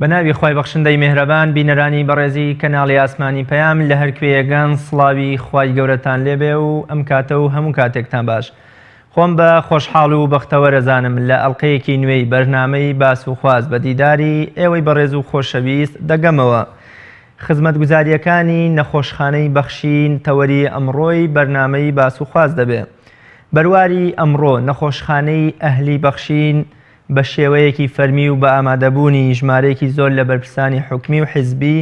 بەناوی خی بەخشندەی مێهرەبان بینەرانی بەڕێزی کەناڵی ئاسمانی پەیام لە هەر کوێیەگان سڵاوی خوای گەورەتان لێبێ و ئەم کاتە و هەموو کاتێکتان باش. خۆم بە خۆشحاڵ و بەختەوەرەزانم لە ئەڵلقەیەکی نوێی بەرنامەی باس و خواز بە دیداری ئێوەی بەڕێز و خۆشەویست دەگەمەوە. خزمەتگوزاریەکانی نەخۆشخانەی بەخشین تەوەری ئەمڕۆی بەرنامەی باس و خواز دەبێ. بەرواری ئەمڕۆ نەخۆشخانەی ئەهلی بەخشین بە شێوەیەکی فەرمی و بە ئامادەبوونی ژمارەیەکی زۆر لە بەرپرسانی حکومی و حیزبی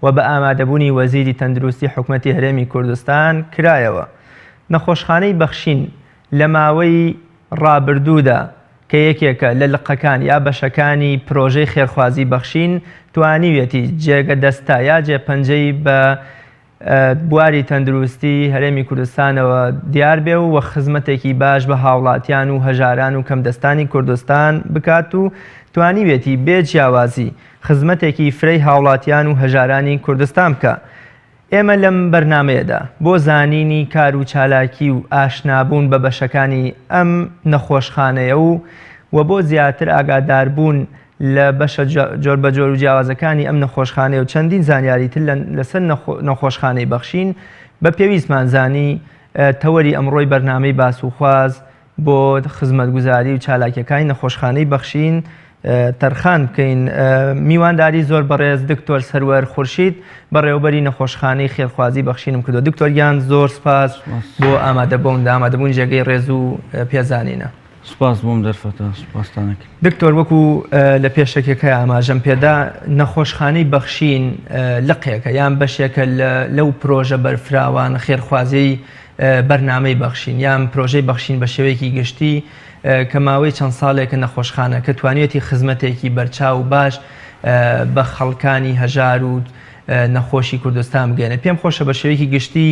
و بە ئامادەبوونی وەزیری تەندروستی حکوومەتی هەرێمی کوردستان کرایەوە. نەخۆشخانەی بەخشین لە ماوەی ڕابردوودا کە یەکێکە لە لقەکان یا بەشەکانی پرۆژەی خێرخوازی بەخشین توانیوێتی جێگە دەستا یا جێپەنجەی بە بواری تەندروستی هەرێمی کوردستانەوە دیار بێ و خزمەتێکی باش بە هاوڵاتیان و هەژاران و کەمدەستانی کوردستان بکات و توانیوێتی بێ جیاوازی خزمەتێکی فرەی هاوڵاتیان و هەژارانی کوردستان بکە. ئێمە لەم بەرنامەیەدا بۆ زانینی کار و چالاکی و ئاشنابوون بە بەشەکانی ئەم نەخۆشخانەیە و بۆ زیاتر ئاگاداربوون لە بەشە جۆر بە جۆر و جیاوازەکانی ئەم نەخۆشخانەیە و چەندین زانیاریتر لەسەر نەخۆشخانەی بەخشین بە پێویستمان زانی تەوەری ئەمڕۆی بەرنامەی باس و خواز بۆ خزمەتگوزاری و چالاکیەکانی نەخۆشخانەی بەخشین تەرخان بکەین. میوانداری زۆر بەڕێز دکتۆر سەروەر خورشید بەڕێوەبەری نەخۆشخانەی خێرخوازی بەخشینم کردو. دکتۆریان زۆر سپاس بۆ ئامادەبوون جێگەی ڕێز و پێزانینە. سپاس بۆم دەرفەتە سپاسانەکە. دکتۆر وەکو لە پێشەکەکە ئاماژەم پێدا نەخۆشخانەی بەخشین لقێکە یان بەشێکە لەو پرۆژە بەرفراوان خێرخوازی بەرنامەی بەخشین یان پرۆژەی بەخشین بە شێوەیەکی گشتی کە ماوەی چەند ساڵێکە نەخۆشخانە کە توانێتی خزمەتێکی بەرچاو باش بە خەڵکانی هەژار و نەخۆشی کوردستان بگەێنێت. پێم خۆشە بە شێوەیەکی گشتی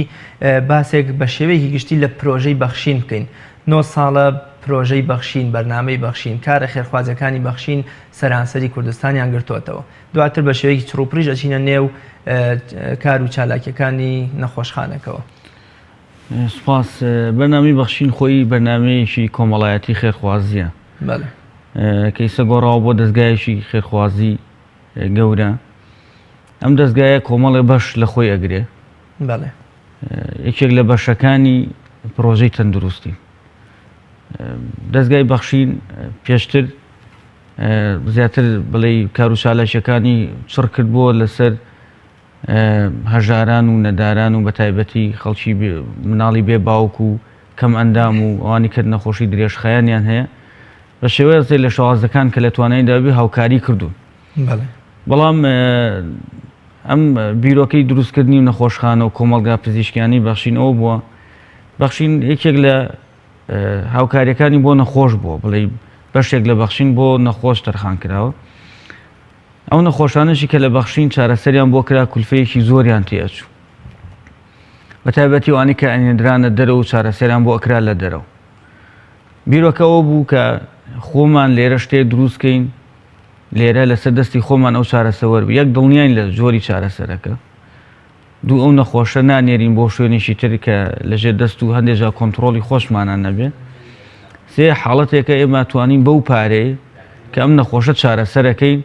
باسێک بە شێوەیەکی گشتی لە پرۆژەی بەخشین بکەین. 9 ساڵە پرۆژەی بەخشین بەرنامەی بەخشین کارە خێرخوازەکانی بەخشین سەرانسەری کوردستانیان گرتوتەوە. دواتر بە شێوەیەکی چڕوپڕیژ ئەچینە نێو کار و چالاکیەکانی نەخۆشخانەکەەوە. سپاس. بەرنامەی بەخشین خۆی بەرنامەیەکی کۆمەڵایەتی خێرخوازیە کە ئێستا گۆڕاوە بۆ دەستگایەکی خێرخوازی گەورە. ئەم دەستگایە کۆمەڵێ بەش لە خۆی ئەگرێ. یەکێک لە بەشەکانی پرۆژەی تەندروستی. دەستگای بەخشین پێشتر زیاتر بڵێ کار و چالاشیەکانی چڕ کرد بۆ لەسەر هەژاران و نەداران و بە تایبەتی خەڵکی مناڵی بێ باوک و کەم ئەندام و ئەوانی کرد نەخۆشی درێژخایانیان هەیە بە شێوەیە لە شەوازەکان کە لە تواناییدابێ هاوکاری کردوون. بەڵام ئەم بیرۆکەی دروستکردنی و نەخۆشخانە و کۆمەڵگا پزیشکیانی بەخشین ئەوە بووە بەخشین یەکێک لە هاوکاریەکانی بۆ نەخۆش بووە بڵێ بەشێک لە بەخشین بۆ نەخۆش تەرخان کراوە. ئەو نەخۆشانەشی کە لە بەخشین چارەسەریان بۆ کرا کولفەیەکی زۆریان تێئەچوو بە تایبەتی ئەوانی کە ئەنێدرانە دەرەوە و چارەسەریان بۆ ئەکرا لە دەرەوە. بیرۆکەوە بوو کە خۆمان لێرە شتێ دروستکەین لێرە لەسەر دەستی خۆمان ئەو چارەسەوەر یەک دڵنیاین لە جۆری چارەسەرەکە. دوو ئەو نەخۆشە نانێرین بۆ شوێنێکی تر کە لەژێر دەست و هەندێکجا کۆنتترۆلی خۆشمانان نەبێ. سێ حاڵەتێکە ئێمە توانین بەو پارەیە کە ئەم نەخۆشە چارەسەرەکەین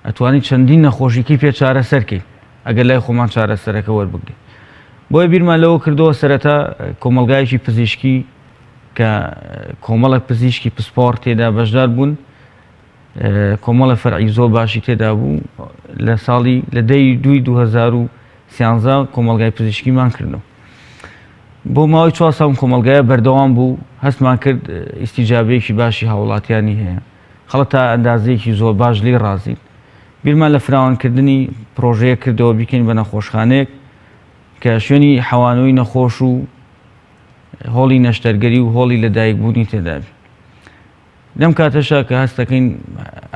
ئەتوانی چەندین نەخۆشیکی پێ چارەسەرکەین ئەگەر لای خۆمان چارەسەرەکە وەربگرین. بۆیە بیرمان لەوە کردەوە سەرەتا کۆمەلگایەکی پزیشکی کە کۆمەڵێک پزیشکی پسپۆڕ تێدا بەشدار بوون کۆمەڵە فەرعی زۆر باشی تێدا بوو لە ساڵی لە 2013 کۆمەلگای پزیشکیمان کردەوە. بۆ ماوەی 4 ساڵ کۆمەلگایە بەردەوام بوو هەستمان کرد ئیستیجابەیەکی باشی هاوڵاتیانی هەیە خەڵک تا ئەندازەیەکی زۆر باش لێ ڕازین. بیرمان لە فراوانکردنی پرۆژەیە کردەوە بیکەین بە نەخۆشخانەیەک کە شوێنی حەوانەوەی نەخۆش و هۆڵی نەشتەرگەری و هۆڵی لەدایکبوونی تێدابێت. لەم کاتەشە کە هەستەکەین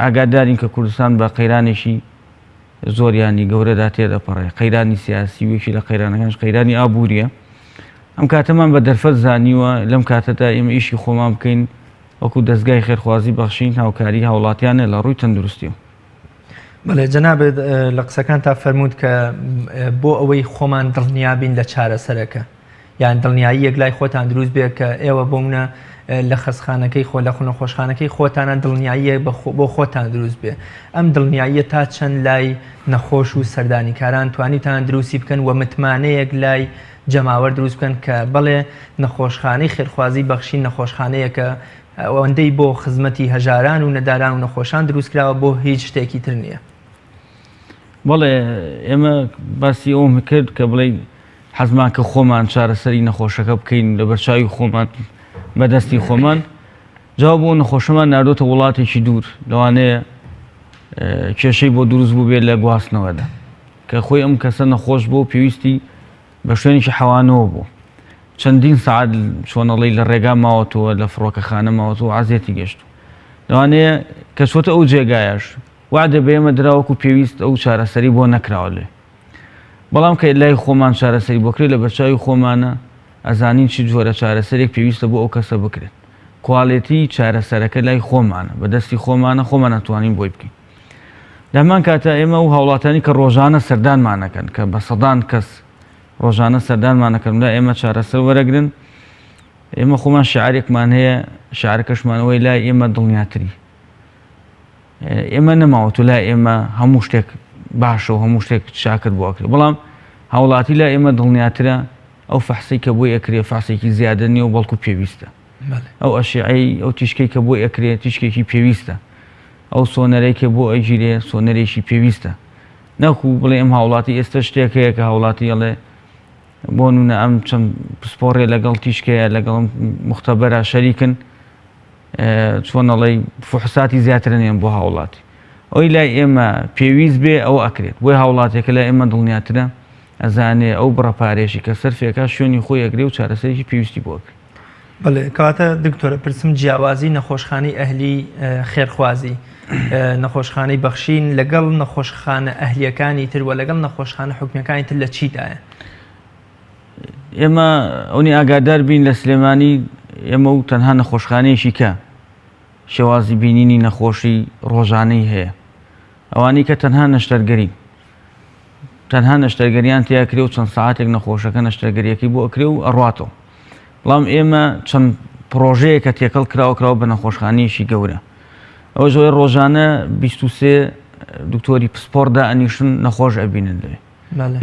ئاگادارین کە کوردستان بە قەیرانێکی زۆریانی گەورەدا تێدەپەڕێ قەیرانی سیاسی وێکی لە قەیرانەکانش قەیرانی ئابووریە. ئەم کاتەمان بە دەرفەت زانیوە لەم کاتەدا ئێمە ئیشی خۆمان بکەین وەکو دەستگای خێرخوازی بەخشین هاوکاری هاوڵاتیانە لە ڕووی تەندروستیەوە. بەڵێ جەنابێت لە قسەکان تا فەرمووت کە بۆ ئەوەی خۆمان دڵنیابین لە چارەسەرەکە یان دڵنیایی یەک لای خۆتان دروست بێت کە ئێوە بۆمنە لە خەسخانەکەی خۆ لە خۆنەخۆشخانەکەی خۆتانە دڵنیاییە بۆ خۆتان دروست بێ. ئەم دڵنیاییە تا چەند لای نەخۆش و سەردانیکاران توانیتان دروستی بکەن و متمانەیەک لای جەماوەر دروست بکەن کە بەڵێ نەخۆشخانەی خێرخوازی بەخشین نەخۆشخانەیەکە ئەوەندەی بۆ خزمەتی هەژاران و نەداران و نەخۆشان دروست کراوە بۆ هیچ شتێکی تر نییە. بەڵێ ئێمە باسی ئەوم کرد کە بڵێ حەزمان کە خۆمان چارەسەری نەخۆشەکە بکەین لە بەرچاوی خۆمان بەدەستی خۆمان. جواب بۆ نەخۆشەمان ناردۆتە وڵاتێکی دوور لەوانەیە کێشەی بۆ دروست بوو بێت لە گواستنەوەدا کە خۆی ئەم کەسە نەخۆش بۆ پێویستی بە شوێنێکی حەوانەوە بوو. چەندین سعات چۆنەڵی لە ڕێگا ماوەتەوە لە فڕۆکەخانە ماوەتەوە عازیەتی گەشت. لەوانەیە کە چۆتە ئەو جێگایش وعدە بە ئێمە دراوەکو پێویست ئەو چارەسەری بۆ نەکراوە لێ. بەڵام کە لای خۆمان چارەسەری بۆکرێت لە بەرچاوی خۆمانە ئەزانین چی جۆرە چارەسەرێک پێویستە بۆ ئەو کەسە بکرێت. کواڵێتی چارەسەرەکە لای خۆمانە بەدەستی خۆمانە خۆمان ناتوانین بۆی بکەین. لەمان کاتە ئێمە و هاوڵاتانی کە ڕۆژانە سەردانمانەکەن کە بە سەدان کەس ڕۆژانە سەردانمانەکەندا ئێمە چارەسەر وەرەگرن. ئێمە خۆمان شعارێکمان هەیە شعارەکەشمانەوەی لای ئێمە دڵنیاتری. ئێمە نەماوەت و لای ئێمە هەموو شتێک باشە و هەموو شتێک چاکرد بۆکرێت. بەڵام هاوڵاتی لای ئێمە دڵنیاترە ئەو فەحسەی کە بۆی ئەکرێ فەحسێکی زیادە نیە و بەڵکو پێویستە. ئەو ئەشیعەی ئەو تیشکەی کە بۆی ئەکرێت تیشکێکی پێویستە. ئەو سۆنەرەی کە بۆ ئەیگیرێ سۆنەرێکی پێویستە. نەکو بڵێ ئەم هاوڵاتی ئێستا شتێک هەیە کە هاوڵاتی ئەڵێ بۆ نمونە ئەم چەند پسپۆڕێ لەگەڵ تیشکەیە لەگەڵ مختەبەرە شەریکن چۆنەڵی فحوساتی زیاترە نێن بۆ هاوڵاتی. ئەوی لای ئێمە پێویست بێ ئەو ئەکرێت. بۆی هاوڵاتێکە لای ئێمە دڵنیاترە ئەزانێ ئەو بڕەپارێشی کە سەرفێکە شوێنی خۆی ئەگرێ و چارەسەرێکی پێویستی بۆ بکرێت. بەڵێ کەواتە دکتۆرە پرسم جیاوازی نەخۆشخانەی ئەهلی خێرخوازی نەخۆشخانەی بەخشین لەگەڵ نەخۆشخانە ئەهلیەکانی تر و لەگەڵ نەخۆشخانە حکومیەکانی تر لە چیدایە؟ ئێمە ئەوەی ئاگادار بین لە سلێمانی ئێمە و تەنها نەخۆشخانەیەشی کە شێوازی بینینی نەخۆشی ڕۆژانەی هەیە. ئەوانی کە تەنها نەشتەرگەرین تەنها نەشتەرگەریان تیاکرێ و چەند ساعاتێک نەخۆشەکە نەشتەرگەریەکەی بۆ ئەکرێ و ئەڕاتەوە. بەڵام ئێمە چەند پرۆژەیە کە تێکەڵ کراوە بە نەخۆشخانەیەشی گەورە. ئەوە ژۆی ڕۆژانە 23 دکتۆری پسپۆردا ئەنیشن نەخۆش ئەبینن لێ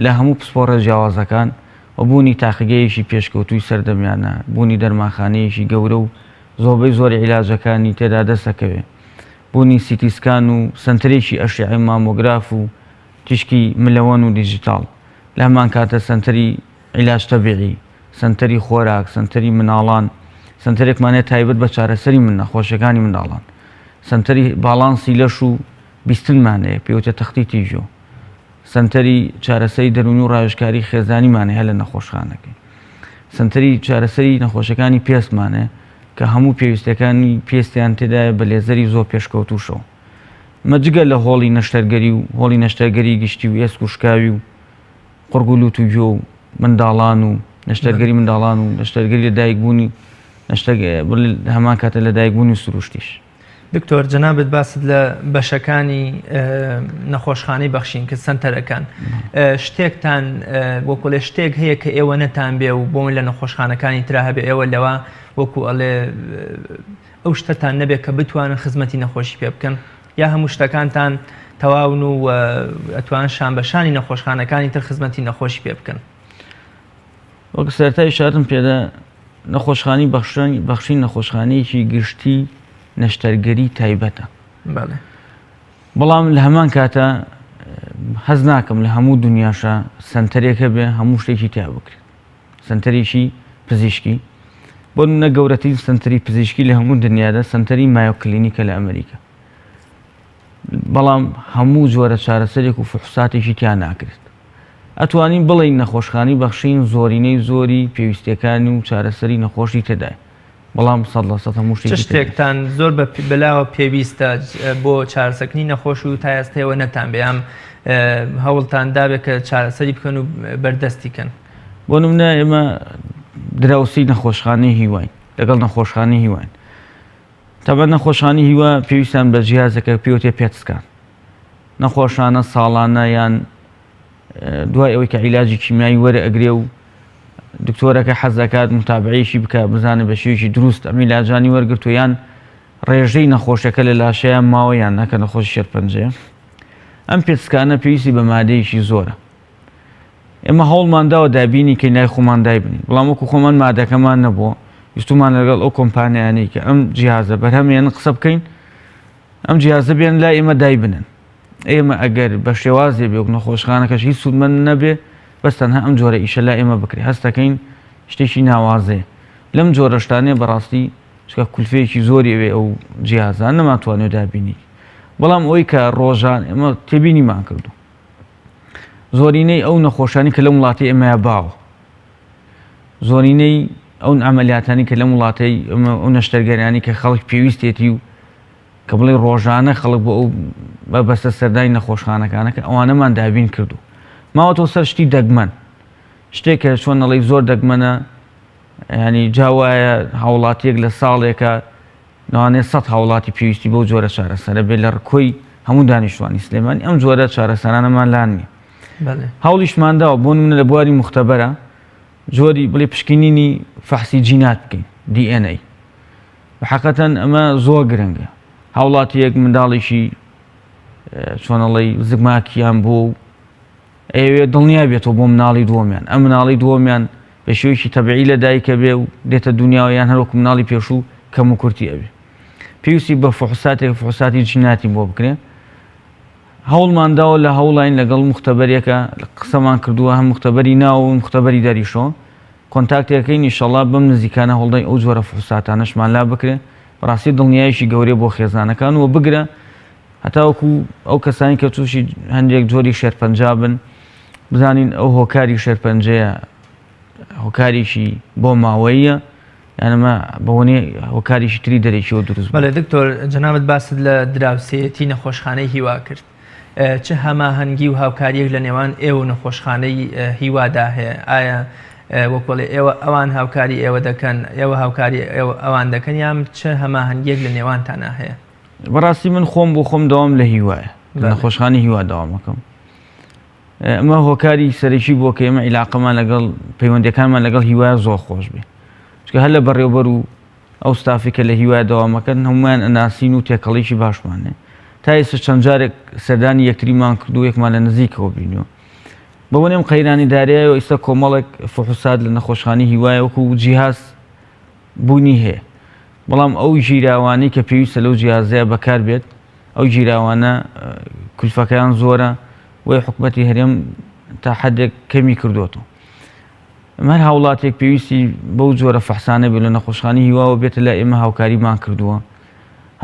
لە هەموو پسپۆرە جیاوازەکان و بوونی تاقیگەیەکی پێشکەوتووی سەردەمیانە بوونی دەرمانخانەیەکی گەورە و زۆربەی زۆری عیلاجەکانی تێدا دەستەکەوێ بوونی سیتیسکان و سنتەرێکی ئەشعەی مامۆگراف و تیشکی ملەوەن و دیجیتال لە هەمان کاتە سنتەری عیلاج تەبیعی سنتەری خۆراک سنتەری مناڵان سنتەرێکمانێت تایبەت بە چارەسەری من نەخۆشیەکانی منداڵان سنتەری باڵانسی لەش و بیستنمانەیە پێوتە تەختی تیژۆ سنتەری چارەسەری دەرونی و ڕاوێژکاری خێزانیمانێ هە لە نەخۆشخانەکەی سنتەری چارەسەری نەخۆشەکانی پێستمانێ کە هەموو پێویستەکانی پێستیان تێدایە بە لێزەری زۆر پێشکەوتوشەوە مەجگە لە هۆڵی نەشتەرگەری و هۆڵی نەشتەرگەری گشتی و ئێسک و شکاوی و قڕگولوت و گوێ و منداڵان و نەشتەرگەری منداڵان و نەشتەرگەری لە دایکبوونی هەمان کاتە لە دایکبوونی و سروشتیش. دکتۆر جەنابەت باست لە بەشەکانی نەخۆشخانەی بەخشین کە سنتەرەکان شتێکتان وەکو لە شتێک هەیە کە ئێوە نەتان بێ و بۆن لە نەخۆشخانەکانی ترا هەبێ ئێوە لەوە وەکو ئەڵێ ئەو شتتان نەبێت کە بتوانن خزمەتی نەخۆشی پێ بکەن یا هەموو شتەکانتان تەواون و ئەتوان شان بەشانی نەخۆشخانەکانی تر خزمەتی نەخۆشی پێ بکەن. وەک سەرەتای شارم پێدا نەخۆشخانی بەخشین نەخۆشخانەیەکی گشتی نەشتەرگەری تایبەتە بەڵام لە هەمان کاتە حەز ناکەم لە هەموو دنیاشە سنتەرێکە بێ هەموو شتێکی تیا بکرێت سنتەرێکی پزیشکی بۆ نە گەورەترین سنتەری پزیشکی لە هەموو دنیادا سنتەری مایۆ کلینیکە لە ئەمریکا بەڵام هەموو جۆرە چارەسەرێک و فحوساتێکی تیا ناکرێت ئەتوانین بڵین نەخۆشخانەی بەخشین زۆرینەی زۆری پێویستەکانی و چارەسەری نەخۆشی تێدای بەڵام 100% هەموو شتێکتان زۆر بەلاوە پێویستە بۆ چارەسەرکردنی نەخۆش و تا ئێستاەوە نەتان بێ ئەم هەوڵتان دابێت کە چارەسەری بکەن و بەردەستیکەن. بۆ نمونە ئێمە دراوسی نەخۆشخانەی هیواین لەگەڵ نەخۆشخانەی هیواین تەبەن نەخۆشخانەی هیوا پێویستیان بە جیهازەکە پێوتێ پێتسکان نەخۆشانە ساڵانە یان دوای ئەوەی کە عیلاجی کیمیایی وەرە ئەگرێ و دکتۆرەکە حەزەکات متابعیشی بکە بزانە بە شێوەیەکی دروست ئەم عیلاجانی وەرگرتو یان ڕێژەی نەخۆشەکە لە لاشەیان ماوە یان نەکە نەخۆشی شێرپەنجەیە. ئەم پێچکانە پێویستی بە مادەیەکی زۆرە. ئێمە هەوڵمانداوە دابینی کە لای خۆمان دایبنین، بەڵام وەکو خۆمان مادەکەمان نەبووە، ویستومان لەگەڵ ئەو کۆمپانیانەی کە ئەم جیهازە بەرهەمێن قسە بکەین، ئەم جیهازە بێن لای ئێمە دایبنن. ئێمە ئەگەر بە شێوازێ بێ و نەخۆشخانەکەش هیچ سوودمەند نەبێ، بەس تەنها ئەم جۆرە ئیشە لای ئێمە بکرێ. هەستەکەین شتێکی ناوازەیە. لەم جۆرە شتانێ بەڕاستی چکە کولفەیەکی زۆری وێ ئەو جیهازان نەماتوانێت دابینی. بەڵام ئەوەی کە ڕۆژان ئێمە تێبینیمان کردو. زۆرینەی ئەو نەخۆشانی کە لە وڵاتی ئێمەیە باوە، زۆرینەی ئەو ئەمەلیاتانی کە لە وڵاتی ئەو نەشتەرگەریانی کە خەڵک پێویستێتی و کە بڵێ ڕۆژانە خەڵک بۆ ئەو بەستە سەردانی نەخۆشخانەکانەکە ئەوانەمان دابین کردو. ماوەتەوە سەر شتی دەگمەن، شتێکە چۆن نەڵی زۆر دەگمەنە، ینی جاوایە هاوڵاتیەک لە ساڵێکە نوانێت 100 هاوڵاتی پێویستی بەو جۆرە چارەسەرە بێت لە ڕکۆی هەموو دانیشتوانی سلێمانی ئەم جۆرە چارەسەرانەمان لاان نیە. هەوڵیشمانداوە بۆ نمونە لە بواری مختەبەرە جۆری بڵێ پشکنینی فەحسی جینات بکەین DNA. بەحەقەتەن ئەمە زۆر گرنگە. هاوڵاتیەک منداڵێکی چۆنەڵی زگماکیان بۆ ئەوێ دڵنیا بێتەوە بۆ مناڵی دووەمیان، ئەم مناڵی دووەمیان بە شێوەیەکی تەبیعی لە دایکە بێ و دێتە دنیاوەیان هەروەکو مناڵی پێشوو کەم و کورتی ئەوێ. پێویستی بە فحوساتی جیناتی بۆ بکرێن. هەوڵمانداوە لە هەوڵین لەگەڵ مختەبەرێکە قسەمان کردووە، هەم مختەبەری ناو و مختەبەری دەریشۆ کۆنتاکتەکەین ئینشەڵا بەم نزیکانە هەوڵدەین ئەو جۆرە فحوساتانەشمان لا بکرێ، بەڕاستی دڵنیایشی گەورەی بۆ خێزانەکان وە بگرە هەتاوەکو ئەو کەسانی کە تووشی هەندێک جۆری شێرپەنجا بن بزانین ئەو هۆکاری شێرپەنجەیە هۆکارێکی بۆ ماوەیە یانمە بەوەنێ هۆکاریشی تری دەرێکیەوە دروست. بەڵێ دکتۆر جەنابەت باست لە دراوسێتی نەخۆشخانەی هیوا کرد. چه هەماهەنگی و هاوکاریەک لە نێوان ئێوە نەخۆشخانەی هیوادا هەیە؟ ئایا وەکوڵێ ئێوە ئەوان هاوکاری ئێوە دەکەن، ئێوە هاوکاری ئەوان دەکەن، یان چه هەماهەنگیەک لە نێوانتانە هەیە؟ بەڕاستی من خۆم بۆ خۆم دەوام لە هیوایە، لە نەخۆشخانەی هیوا داوامەکەم. ئەمە هۆکاری سەرەکی بۆ کە ئێمە عیلاقەمان لەگەڵ پەیوەندیەکانمان لەگەڵ هیوایە زۆر خۆش بێ، چکە هەر لە بەڕێوەبەر و ئەو ستافی کە لە هیوایە داوامەکەن هەمویان ئەناسین و تێکەڵێکی باشمانێ. تا ئێستا چەند جارێک سەردانی یەکتریمان کردو، یەکمان لە نزیکەوە بینیوە. بەوە نێم قەیرانی دارایەوە ئێستا کۆمەڵێک فحوسات لە نەخۆشخانەی هیوایە وەکو جیهاز بوونی هەیە، بەڵام ئەو ژیراوانەی کە پێویستە لەو جیهازەیە بەکار بێت ئەو ژیراوانە کولفەکەیان زۆرە وی حکومەتی هەرێم تا حدێک کەمی کردوتەوە. ئەمە هاوڵاتێک پێویستی بەو جۆرە فەحسانە بێت لە نەخۆشخانەی هیواوە بێتە لای ئێمە هاوکاریمان کردووە،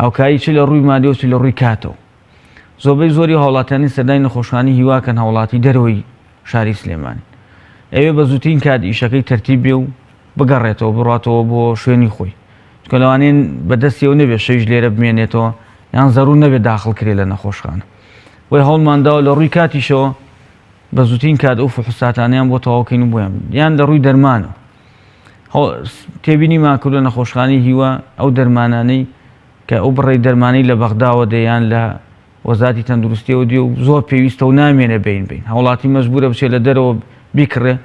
هاوکاری چ لە ڕووی مادەوە چ لە ڕووی کاتەوە. زۆربەی زۆری هاوڵاتیانی سەردانی نەخۆشخانەی هیواکەن هاوڵاتی دەرەوەی شاری سلێمانی، ئەوێ بە زووترین کات ئیشەکەی تەرتیب بێ و بگەڕێتەوە بڕاتەوە بۆ شوێنی خۆی، چکە لەوانێن بەدەستیەوە نەبێت شەویش لێرە بمێنێتەوە یان زەڕوو نەبێت داخڵ کرێ لە نەخۆشخانە. وی هەوڵمانداوە لە ڕووی کاتیشەوە بە زووترین کات ئەو فحوساتانیان بۆ تەواوکەین و بۆیان یان لە ڕووی دەرمانە تێبینیمان کردو نەخۆشخانەی هیوا ئەو دەرمانانەی کە ئەو بڕێی دەرمانەی لە بەغداوە دەیان لە وەزارەتی تەندروستیەوە دی و زۆر پێویستە و نامێنە بین هەوڵاتی مەجبورە بچێت لە دەرەوە بیکڕێ.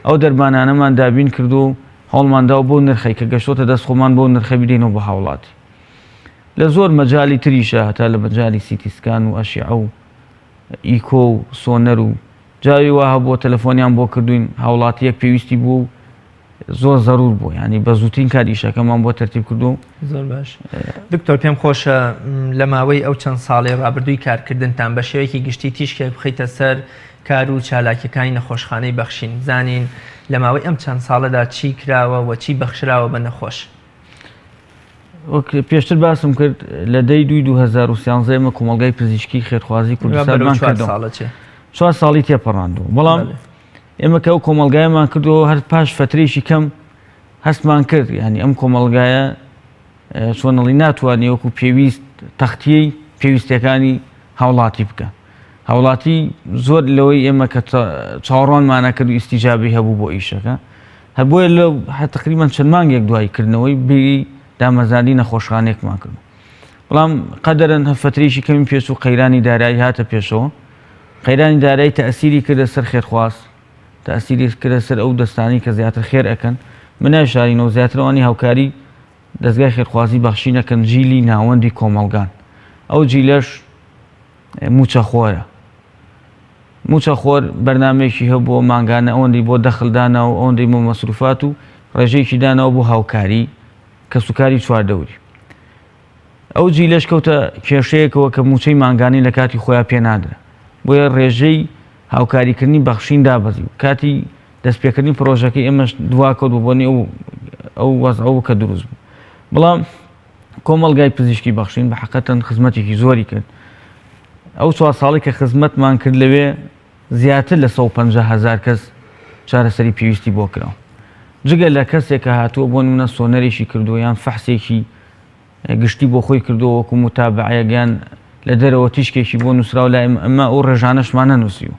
ئەو دەرمانانەمان دابین کردو و هەوڵمانداوە بۆ نرخی کە گەشتۆتە دەست خۆمان بۆ نرخە بدەینەوە بە هاوڵاتی. لە زۆر مەجای تریشە هەتا لە مەجای سیتیسکان و ئەشیعە و ئیکۆ و سۆنەر و جاوی وا هەبووە تەلەفۆنیان بۆ کردوین هاوڵاتیەک پێویستی بوو زۆر زەرور بوو، ینی بە زووترین کات ئیشەکەمان بۆ تەرتیب کردو. زۆر باش. دکتۆر پێم خۆشە لە ماوەی ئەو چەند ساڵی ڕابردووی کارکردنتان بە شێوەیەکی گشتی تیشکێک بخەیتە سەر کار و چالاکیەکانی نەخۆشخانەی بەخشین، بزانین لە ماوەی ئەم چەند ساڵەدا چی کراوە و چی بەخشراوە بە نەخۆش. پێشتر باسم کرد لە دەی 2013 ئمە کۆمەڵگای پزیشکی خێرخوازی کوردستانمان کردەوە، 4 ساڵی تێپەڕاندووە. بەڵام ئێمە کە ئەو کۆمەڵگایەمان کردەوە هەر پاش فترێکی کەم هەستمان کرد، ینی ئەم کۆمەڵگایە چۆنەڵی ناتوانێت وەکو پێویست تەختیەی پێویستەکانی هاوڵاتی بکە. هاوڵاتی زۆر لەوەی ئێمە کە چاوەڕوانمانە کرد و ئیستیجابی هەبوو بۆ ئیشەکە، هەر بۆیە لەو تقریباً چەند مانگێک دوایکردنەوەی بێری دامەزانی نەخۆشخانەیەکمان کرد. بەڵام قەدەرەن فترێکی کەمی پێش و قەیرانی دارایی هاتە پێشەوە. قەیرانی دارایی تەئسیری کردە سەر خێرخواز، تەسیری کرە سەر ئەو دەستانی کە زیاتر خێر ئەەکەن منای شارینەوە زیاترەوانی هاوکاری دەستگای خێرخوازی بەخشینەکەن جیلی ناوەندی کۆمەلگان ئەو جیلەش موچەخۆرە موچەخۆر بەرنامەیەکی هەبووە ماگانە ئەوەندی بۆ دەخلدانەوە ئەوەندەی بۆ مەسروفات و ڕێژەیەکی دانەوە بۆ هاوکاری کە سوکاری چواردەوری ئەو جیلەش کەوتە کێشەیەکەوە کە موچەی ماگانی لە کاتی خۆیان پێ نادرا بۆیە ڕێژەی هاوکاریکردنی بەخشین دابەزی و کاتی دەستپێکردنی پرۆژەکەی ئێمەش دواکەوت بۆنی ئەو وەزعەوە کە دروست بوو بەڵام کۆمەڵگای پزیشکی بەخشین بە حەقەتەن خزمەتێکی زۆری کرد ئەو 4 ساڵی کە خزمەتمان کرد لەوێ زیاتر لە 150,000 کەس چارەسەری پێویستی بۆ کراوە جگە لە کەسێک کە هاتووە بۆ نمونە سۆنەرێکی کردووە یان فەحسێکی گشتی بۆ خۆی کردەوە وەکو متابعەیەگیان لە دەرەوە تیشکێکی بۆ نووسراو لای ئەمە ئەو ڕێژانەشمان نەنووسیوە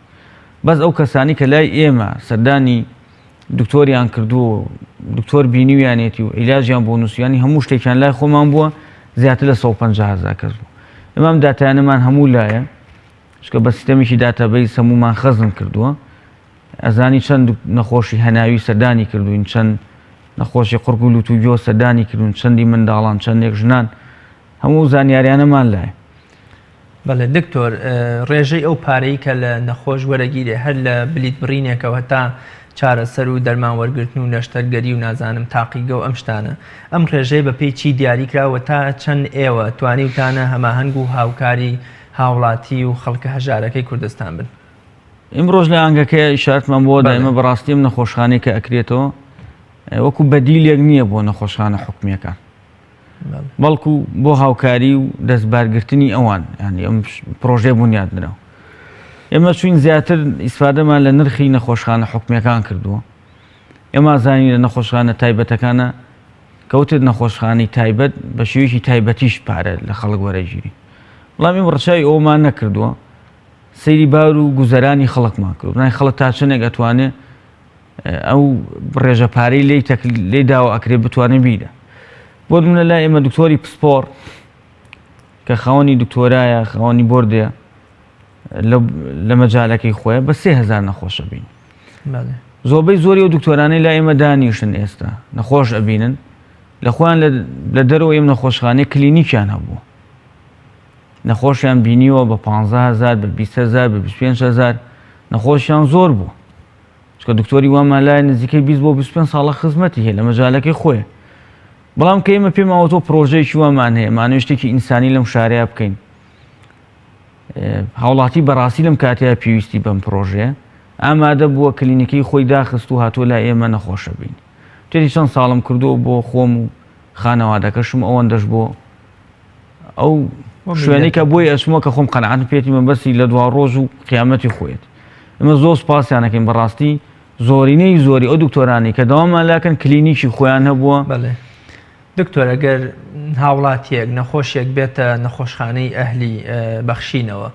بەس ئەو کەسانی کە لای ئێمە سەردانی دکتۆریان کردووە دکتۆر بینیویانێتی و عیلاجیان بۆ نووسیانی هەموو شتێکیان لای خۆمان بووە زیاتر لە 150,000 کەس بوو ئێمەم داتایانەمان هەموو لایە چکە بە سیستەمێکی داتابەیس هەمومان خەزم کردووە ئەزانی چەند نەخۆشی هەناوی سەردانی کردوین چەند نەخۆشی قورگ و لوتوگیۆ سەردانی کردوون چەندی منداڵان چەندێک ژنان هەموو زانیاریانەمان لایە بەڵێ دکتۆر ڕێژەی ئەو پارەی کە لە نەخۆش وەرەگیرێ هەر لە بلیت بڕینێکەوە تا چارەسەر و دەرمان وەرگرتن و نەشتەرگەری و نازانم تاقیگە و ئەم شتانە ئەم ڕێژەی بە پێی چی دیاریکراوە تا چەند ئێوە توانیوتانە هەماهەنگ و هاوکاری هاوڵاتی و خەڵکە هەژارەکەی کوردستان بن ئیمڕۆژ لە ئەنگەکە ئیشارەتمان بۆ دائمە بەڕاستی ئەم نەخۆشخانەی کە ئەکرێتەوە وەکو بەدیلێک نییە بۆ نەخۆشخانە حکومیەکان بەڵکو بۆ هاوکاری و دەستبارگرتنی ئەوان ینی ئەم پرۆژێ بنیادنراوە ئێمە چوین زیاتر ئیسفادەمان لە نرخی نەخۆشخانە حکومیەکان کردووە ئێمە زانین لە نەخۆشخانە تایبەتەکانە کەوتت نەخۆشخانەی تایبەت بە شێوەیەکی تایبەتیش پارە لە خەڵک وەرەگیری بەڵام ئێمە ڕەچاوی ئەومان نەکردووە سەیری بار و گوزەرانی خەڵکمان کرد نای خەڵک تا چنێک ئەتوانێت ئەو ڕێژە پارەی لێ داوە ئەکرێ بتوانێت بیدە بۆ نمونە لای ئێمە دکتۆری پسپۆر کە خاوەنی دکتۆرایە خاوەنی بۆردەیە لە مەجالەکەی خۆیە بە 3,000 نەخۆشە بین زۆربەی زۆری و دکتۆرانەی لای ئێمە دانیشن ئێستا نەخۆش ئەبینن لە خۆیان لە دەرەوە ئێم نەخۆشخانەی کلینیکیان هەبووە نەخۆشیان بینیوە بە 15,000 بە 20,000 بە 25,000 نەخۆشیان زۆر بوو چکە دکتۆری وامان لای نزیکەی 20 بۆ 25 ساڵە خزمەتی هەیە لە مەجالەکەی خۆیە بەڵام کە ئێمە پێماوەتەوە پرۆژەیەکی وامان هەیە مانوێ شتێکی ئینسانی لەم شارەیە بکەین هاوڵاتی بەڕاستی لەم کاتەیە پێویستی بەم پرۆژەیە ئامادە بووە کلینیکەی خۆی داخست و هاتووە لای ئێمە نەخۆشە بین تێری چەند ساڵم کردووە بۆ خۆم و خانەوادەکەشم ئەوەندەش بۆ ئەو شوێنەی کە بۆی ئەچمەوە کە خۆم قەنەعەتم پێێتی مەبەستی لە دوا ڕۆژ و قیامەتی خۆیت ئەمە زۆر سوپاسیانەکەین بەڕاستی زۆرینەی زۆری ئەو دکتۆرانی کە داوامان لاکەن کلینیکی خۆیان هەبووە دکتۆر ئەگەر هاوڵاتیەک نەخۆشیێک بێتە نەخۆشخانەی ئەهلی بەخشینەوە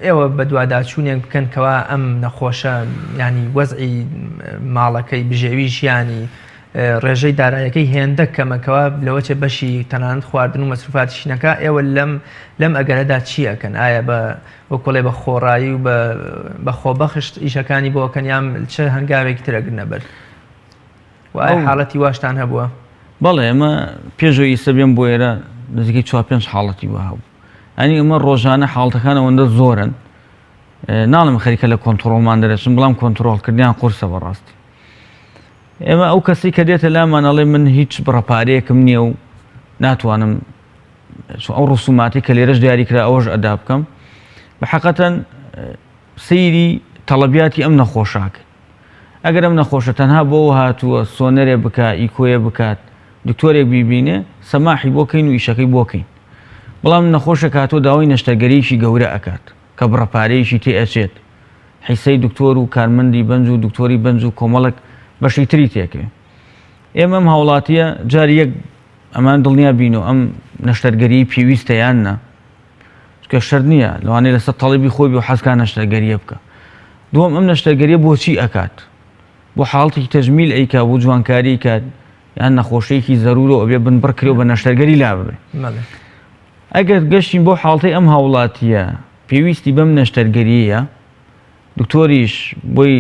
ئێوە بە دوواداچوونێک بکەن کەوا ئەم نەخۆشە ینی وەزعی ماڵەکەی بژێویشیانی ڕێژەی دارایەکەی هێندە کەمەکەوە لەوەچە بەشی تەنانەت خواردن و مەسروفاتی شینەکە ئێوە لەم ئەگەرەدا چی ئەکەن ئایا بە وەکۆڵێ بە خۆڕایی و بە خۆبەخشت ئیشەکانی بۆکەن یان چه هەنگاوێکی ترەگرن نەبەر وای حاڵەتی واشتان هەبووە بەڵێ ئەمە پێشەوەی ئێستا بێن بۆ ئێرە نزیکەی 4-5 حاڵەتی وە هەبوو ئەنی ئەمە ڕۆژانە حاڵەتەکان ئەوەندە زۆرن ناڵم خەریکە لە کۆنتڕۆڵمان دەرەچن بەڵام کۆنتڕۆڵکردیان قورسە بەڕاستی ئێمە ئەو کەسی کە دێتە لامان ئەڵێ من هیچ بڕەپارەیەکم نییە و ناتوانم ئەو ڕسوماتی کە لێرەش دیاریکرا ئەوەش ئەدا بکەم بە حەقەتەن سەیری تەڵەبیاتی ئەم نەخۆشاکە ئەگەر ئەم نەخۆشە تەنها بۆ هاتووە سۆنەرێ بکات ئیکۆیە بکات دکتۆرێک بیبینێ سەماحی بۆکەین و ئیشەکەی بۆکەین بەڵام نەخۆشە کاتۆ داوای نەشتەرگەرییشی گەورە ئەکات کە بڕەپارەیەشی تێ ئەچێت حیسەی دکتۆر و کارمەندی بەنج و دکتۆری بەنج و کۆمەڵک بەشی تری تێکەوێ ئێمە ئەم هاوڵاتیە جاری یەک ئەمان دڵنیا بین و ئەم نەشتەرگەری پێویستە یان نا چکە شەر نییە لەوانەیە لەسەر تەڵەبی خۆی بێ و حەزکان نەشتەرگەریە بکە دووەم ئەم نەشتەرگەریە بۆچی ئەکات بۆ حاڵەتێکی تەجمیل ئەیکا بۆ جوانکاری کات یان نەخۆشەیەکی زەرورۆ ئەبێ بنبڕکرێ و بە نەشتەرگەری لا ببێ ئەگەر گەشتین بۆ حاڵەتەی ئەم هاوڵاتیە پێویستی بەم نەشتەرگەریەیە دکتۆریش بۆی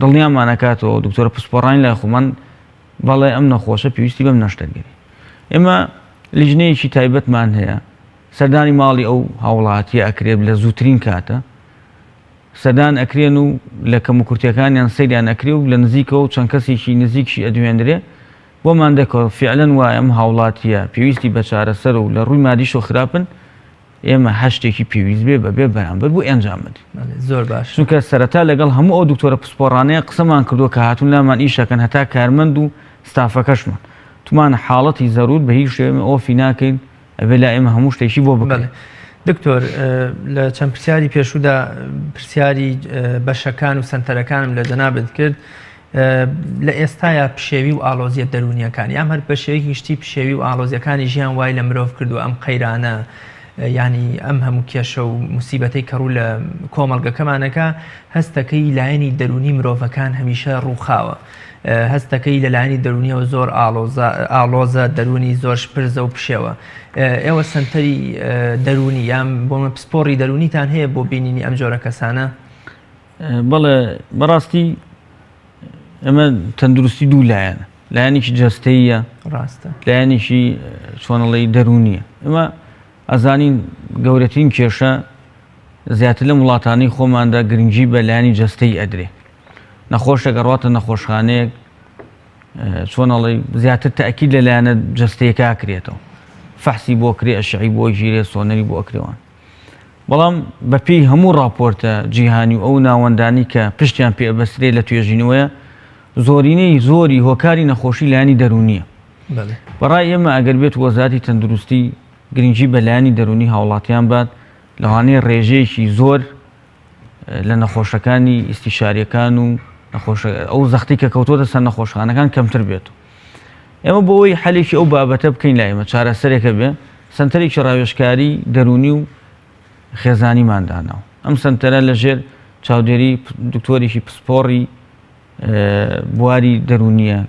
دڵنیامانەکاتەوە دکتۆرە پسپۆڕانی لای خۆمان بەڵێ ئەم نەخۆشە پێویستی بەم نەشتەرگەری. ئێمە لیژنەیەکی تایبەتمان هەیە سەردانی ماڵی ئەو هاوڵاتیە ئەکرێت لە زووترین کاتە سەردان ئەکرێن و لە کەم و کورتیەکانیان سەیریان ئەکرێ و لە نزیکەوە چەند کەسێکی نزیکشی ئەدوێنرێ بۆمان دەکەوە فعلەن وایە ئەم هاوڵاتیە پێویستی بە چارەسەر و لە ڕووی مادیش و خراپن ئێمە هەشتێکی پێویست بێ بەبێ بەرامبەر بۆ ئەنجام بدەین. زۆر باش چونکە سەرەتا لەگەڵ هەموو ئەو دکتۆرە پسپۆڕانەیە قسەمان کردووە کە هاتوون لامان ئیشەکەن هەتا کارمەند و ستافەکەشمان تومان حاڵەتی زەرور بە هیچ شێوە ئۆفی ناکەین ئەبێ لا ئێمە هەموو شتێکی بۆ بکەین. دکتۆر لە چەند پرسیاری پێشودا پرسیاری بەشەکان و سنتەرەکانم لە جەنابەت کرد لە ئێستاە پشێوی و ئاڵۆزیە دەرونیەکان یان هەر بە شێوەیەکی گشتی پشێوی و ئاڵۆزیەکانی ژیان وای لە مرۆڤ کردو ئەم قەیرانە ینی ئەم هەموو کێشە و موسیبەتەی کەڕوو لە کۆمەڵگەکەمانەکە هەستەکەی لایەنی دەرونی مرۆڤەکان هەمیشە ڕووخاوە هەستەکەی لە لایەنی دەرونیەوە زۆر ئاڵۆزە دەرونی زۆر شپرزە و پشێوە. ئێوە سنتەری دەرونی یان بۆ پسپۆڕی دەرونیتان هەیە بۆ بینینی ئەم جۆرە کەسانە؟ بەڵێ بەڕاستی ئەمە تەندروستی دوو لایەنە لایەنێکی جەستەیە ڕاستە لایەنێکی چۆنەڵی دەرونیە. ئەمە ئەزانین گەورەترین کێشە زیاتر لە وڵاتانی خۆماندا گرنگی بە لایەنی جەستەی ئەدرێ نەخۆشە گەڕاتە نەخۆشخانەیەک چۆنەڵی زیاتر تەئکید لە لایەنە جەستەیەکە ئاکرێتەوە فەحسی بۆ کرێ ئەشعی بۆ ژیرێ سۆنەری بۆ ئەکرێوان. بەڵام بەپێی هەموو راپۆرتە جیهانی و ئەو ناوەندانی کە پشتیان پێ ئەبەسترێ لە توێژینەوەیە زۆرینەی زۆری هۆکاری نەخۆشی لایەنی دەرونیە. بەڕای ئێمە ئەگەر بێت وەزارەتی تەندروستی گرنگی بە لایەنی دەرونی هاوڵاتیان بات لەوانەیە ڕێژەیەکی زۆر لە نەخۆشەکانی ئیستیشاریەکان و ئەو زەختی کە کەوتۆتە سەر نەخۆشخانەکان کەمتر بێت. ئێمە بۆ ئەوەی حەلێکی ئەو بابەتە بکەین لا ئێمە چارەسەرێکە بێ سنتەرێکی ڕاوێژکاری دەرونی و خێزانیمانداناوە. ئەم سنتەرە لەژێر چاودێری دکتۆرێکی پسپۆڕی بواری دەرونیە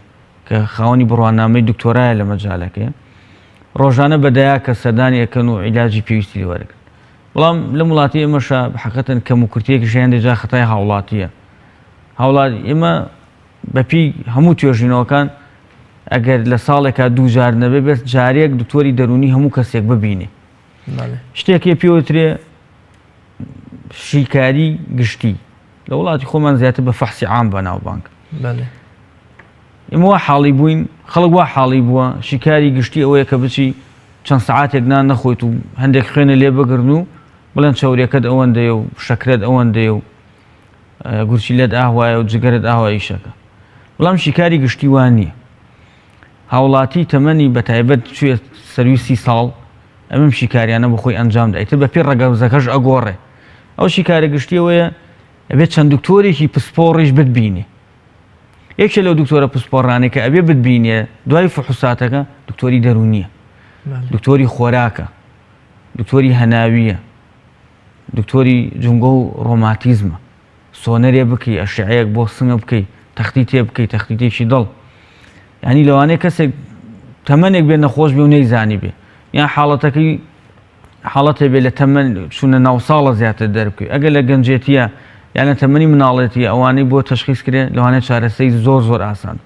کە خاوەنی بڕوانامەی دکتۆرایە لە مەجالەکەی ڕۆژانە بەدایە کە سەردانی ئەکەن و عیلاجی پێویستی لێوەرەگرن. بەڵام لە وڵاتی ئێمەشە بەحەقەتەن کەم و کورتێکی ژیان دێجا خەتای هاوڵاتیە. هاوڵات ئێمە بەپی هەموو توێژینەوەکان ئەگەر لە ساڵێکا دوو جار نەبێ بێت جارێک دکتۆری دەرونی هەموو کەسێک ببینێ. شتێکی پێوترێ شیکاری گشتی لە وڵاتی خۆمان زیاتر بە فەحسی عام بە ناوبانگ. ئێمە وا حاڵی بووین خەڵک وا حاڵی بووە شیکاری گشتی ئەوەیە کە بچی چەند سەعاتێک نان نەخۆیت و هەندێک خوێنە لێ بگرن و بڵێن چاوریەکەت ئەوەندەیە و شەکرەت ئەوەندەیە و گورچی لێت ئاوایە و جگەرت ئاواییشەکە. بەڵام شیکاری گشتی وان نییە. هاوڵاتی تەمەنی بە تایبەت توێ سەروی 30 ساڵ ئەمەم شیکاریانە بەخۆی ئەنجام دایتر بە پێ ڕەگەوزەکەش ئەگۆڕێ. ئەو شیکارە گشتیەوەیە ئەبێت چەند دکتۆرێکی پسپۆڕیش بتبینێ. یەکێ لەو دکتۆرە پسپۆڕانێک کە ئەبێ بتبینێ دوای فحوساتەکە دکتۆری دەرونیە، دکتۆری خۆراکە، دکتۆری هەناویە، دکتۆری جونگۆ و ڕۆماتیزمە، سۆنەرێ بکەی ئەشعەیەک بۆ سنگە بکەی تەختی تێ بکەی تەختیتێکی دڵ. یعنی لەوانەیە کەسێک تەمەنێک بێ نەخۆش بێ و نەیزانی بێ یان حاڵەتەکەی حاڵەتێ بێ لە تەمەن چونە ناو ساڵە زیاتر دەربکەی. ئەگەر لە گەنجێتیە یان لە تەمەنی مناڵێتی ئەوانەی بۆ تەشخیص کرێ لەوانەیە چارەسەری زۆر ئاسان.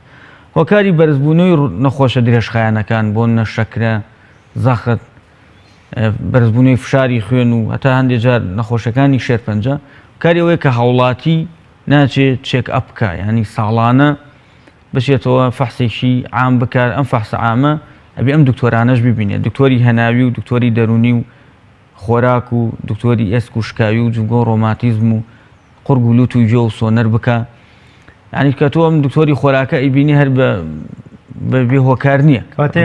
هۆکاری بەرزبوونەوەی نەخۆشە درێژخایەنەکان بۆ نەشەکرە زەخت بەرزبوونەوەی فشاری خوێن و هەتا هەندێک جار نەخۆشەکانی شێرپەنجە کاری ئەوەیە کە هاوڵاتی ناچێت چێک ئەپ بکە ینی ساڵانە بچێتەوە فەحسێکی عام بکات. ئەم فەحسە عامە ئەبێ ئەم دکتۆرانەش ببینێت دکتۆری هەناوی و دکتۆری دەرونی و خۆراک و دکتۆری ئێسک و شکاوی و جوگۆ ڕۆماتیزم و قورگ و لوت و گوێ و سۆنەر بکە. ینی کە تۆ ئەم دکتۆری خۆراکە ئەیبینی هەر بە هۆکار نییە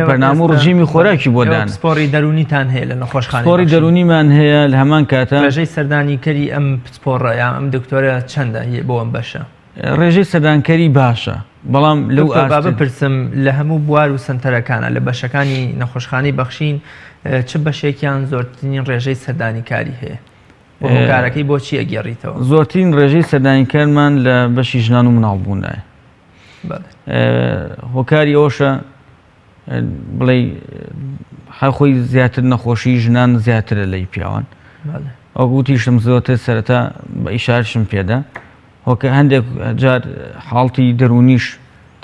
بەرنامە و ڕژیمی خۆراکی بۆ دان. سپۆڕی دەرونیتان هەیە لە نەخۆشخانە؟ سپۆڕی دەرونیمان هەیە لە هەمان کاتە. ڕێژەی سەردانیکەری ئەم پسپۆڕە یان ئەم دکتۆرە چەندە بۆ ئەم بەشە؟ ڕێژەی سەردانکەری باشە بەڵام لەو بپرسم لە هەموو بوار و سنتەرەکانە لە بەشەکانی نەخۆشخانەی بەخشین چ بەشێکیان زۆرترین ڕێژەی سەردانیکاری هەیە؟ هۆکارەکەی بۆچی ئەگێڕیتەوە؟ زۆرترین ڕێژەی سەردانیکارمان لە بەشی ژنان و مناڵبوونایە. هۆکاری ئەوشە بڵێ هەرخۆی زیاتر نەخۆشی ژنان زیاترە لەی پیاوان. ئەو گوتیشم زۆرتر سەرەتا بە ئیشارشم پێدا هۆکە هەندێک جار حاڵتی دەرونیش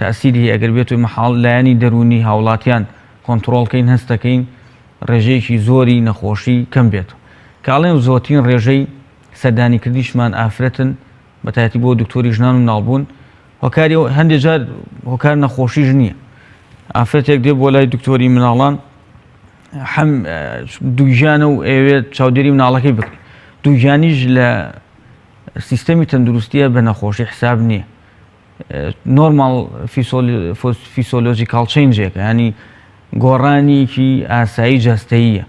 تەسیری ئەگەر بێت مەحاڵ لایەنی دەرونی هاوڵاتیان کۆنتترۆلکەین هەستەکەین ڕێژەیەکی زۆری نەخۆشی کەم بێت کاڵێن زۆترین ڕێژەی سەردانیکردیشمان ئافرەتن بەتایەتی بۆ دکتۆری ژنان و ناڵبوون هۆکاری هەندێک جار هۆکار نەخۆشیش نییە ئافرەتێک دێ بۆ لای دکتۆری مناڵان هەم دووژیانە و ئەوێت چاودێری مناڵەکەی بکرێت دووژانیش لە سیستەمی تەندروستیە بە نەخۆشی حساب نییە نۆرماڵ فیسۆلۆژیکاڵ چینجێکە ینی گۆڕانیکی ئاسایی جەستەییە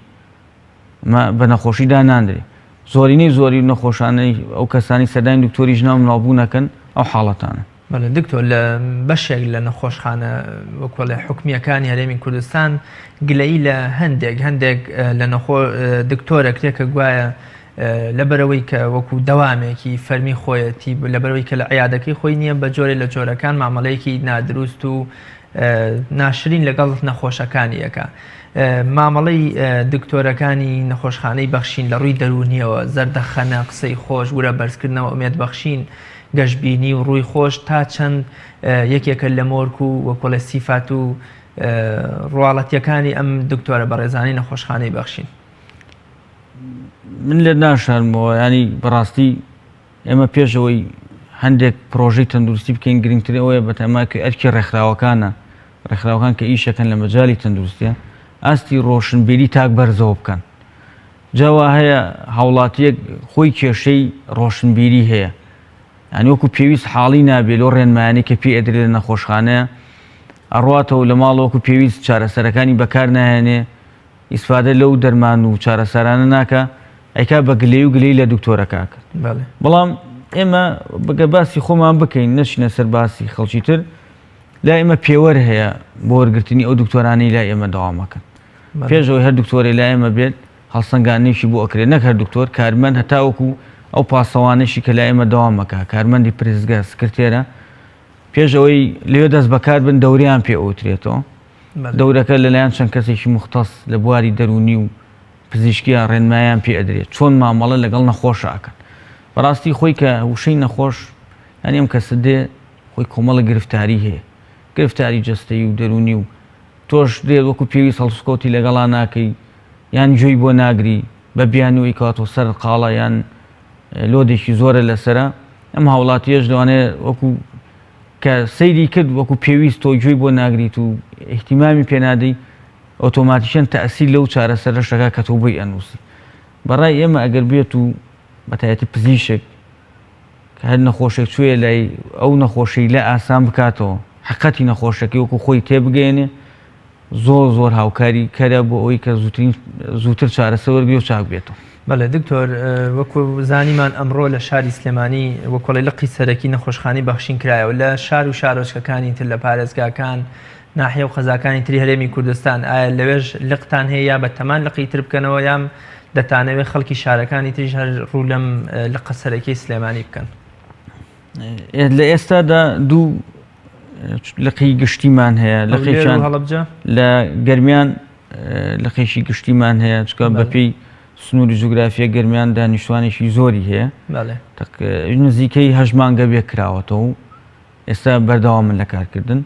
بە نەخۆشیدا ناندرێت زۆرینەی زۆری نەخۆشانەی ئەو کەسانی سەردانی دکتۆری ژناو مناڵبوونەکەن ئەو حاڵەتانە بەڵێ دکتۆر لە بەشێک لە نەخۆشخانە وەکوڵێ حکومیەکانی هەرێمی کوردستان گلەیی لە هەندێک لە دکتۆرە کرێکە گوایە لەبەرەوەی کە وەکو دەوامێکی فەرمی خۆیەتی لەبەرەوەی کە لە عیادەکەی خۆی نییە بە جۆرێ لە جۆرەکان مامەڵەیەکی نادروست و ناشرین لەگەڵ نەخۆشەکانیەکە مامەڵەی دکتۆرەکانی نەخۆشخانەی بەخشین لە ڕووی دەرونیەوە زەردەخەنە قسەی خۆش وورە بەرزکردنەوە ئومێد بەخشین گەشتبینی و ڕووی خۆش تا چەند یەکێکە لە مۆرک و وەکۆڵە سیفات و ڕواڵەتیەکانی ئەم دکتۆرە بەڕێزانی نەخۆشخانەی بەخشین من لێ ناشارمەوە ینی بەڕاستی ئێمە پێشەوەی هەندێک پرۆژەی تەندروستی بکەین گرنگتر ئەوەیە بەتەماکە ئەرکی ڕێکخراوەکانە ڕێکخراوەکان کە ئیشەکەن لە مەجای تەندروستیە ئاستی ڕۆشنبیری تاک بەرزەوە بکەن جاوا هەیە هاوڵاتیەک خۆی کێشەی ڕۆشنبیری هەیە ینی وەکو پێویست حاڵی نابێت لۆ ڕێنمایانی کە پێ ئەدرێت لە نەخۆشخانەیە ئەڕواتەوە لە ماڵەوەکو پێویست چارەسەرەکانی بەکار نایێنێ ئیسفادە لەو دەرمان و چارەسەرانە ناکە ئەیکا بە گلەی و گلەی لە دکتۆرەکە بەڵام ئێمە بەگە باسی خۆمان بکەین نەچینە سەر باسی خەڵکی تر لا ئێمە پێوەەر هەیە بۆ وەرگرتنی ئەو دکتۆرانی لا ئێمە داوامەکەن پێشەوەی هەر دکتۆری لا ئێمە بێت هەڵسەنگانێکی بۆ ئەکرێت نەک هەر دکتۆر کارمەند هەتاوەکو ئەو پاسەوانشی کە لا ئێمە داوامەکە کارمەندی پرێزگا سکرتێرە پێشەوەی لێوێ دەست بەکار بن دەوریان پێ ئەوترێتەوە دەورەکە لەلایەن چەند کەسێکی مختص لە بواری دەرونی و پزیشکیان ڕێنمایان پێ ئەدرێت چۆن مامەڵە لەگەڵ نەخۆشەکەن بەڕاستی خۆی کە وشەی نەخۆش ئەنی ئەم کەسە دێ خۆی کۆمەڵە گرفتاری هەیە گرفتاری جەستەیی و دەرونی و تۆش دێت وەکو پێویست هەڵسکۆتی لەگەڵا ناکەی یان گوێی بۆ ناگری بە بیانەوەی کاتۆ سەر قاڵە یان لۆدێکی زۆرە لەسرە ئەم هاوڵاتیەش دەوانێت وەکو کە سەیری کرد وەکو پێویست تۆ گوێی بۆ ناگریت و احتیمامی پێنادەی ئۆتۆماتیشەن تەسیل لەو چارەسەرشەکە کە تۆ بۆی ئەنووسی بەڕای ئێمە ئەگەر بێت و بەتایەتی پزیشک کە هەر نەخۆشێک کوێ لای ئەو نەخۆشی لە ئاسان بکاتەوە حقەتی نەخۆشەکەی وەکو خۆی تێبگەێنێ زۆر هاوکاری کەرە بۆ ئەوەی کە زووتر چارەسەر وەرگێ و چاک بێتەوە بەڵێ دکتۆر وەکو زانیمان ئەمڕۆ لە شاری سلێمانی وەکۆڵی لقی سەرەکی نەخۆشخانەی بەخشین کرایەوە لە شار و شارۆچکەکانی تر لە پارێزگاکان ناحیە و خەزاکانی تری هەرێمی کوردستان ئایا لەوێژ لقتان هەیە یا بە تەمان لقی تر بکەنەوە یام دەتانەوێت خەڵکی شارەکانی تریش هەر ڕوو لەم لقە سەرەکیی سلێمانی بکەن لە ئێستادا دوو لقی گشتیمان هەیە لەقیشان هەڵەبجە لە گەرمیان لەقیشی گشتیمان هەیە چکە بەپێی سنووری جوگرافیە گەرمیان دانیشتوانێکی زۆری هەیە نزیکەی هەژمانگە بێ کراوەتەوە و ئێستا بەردەوامن لە کارکردن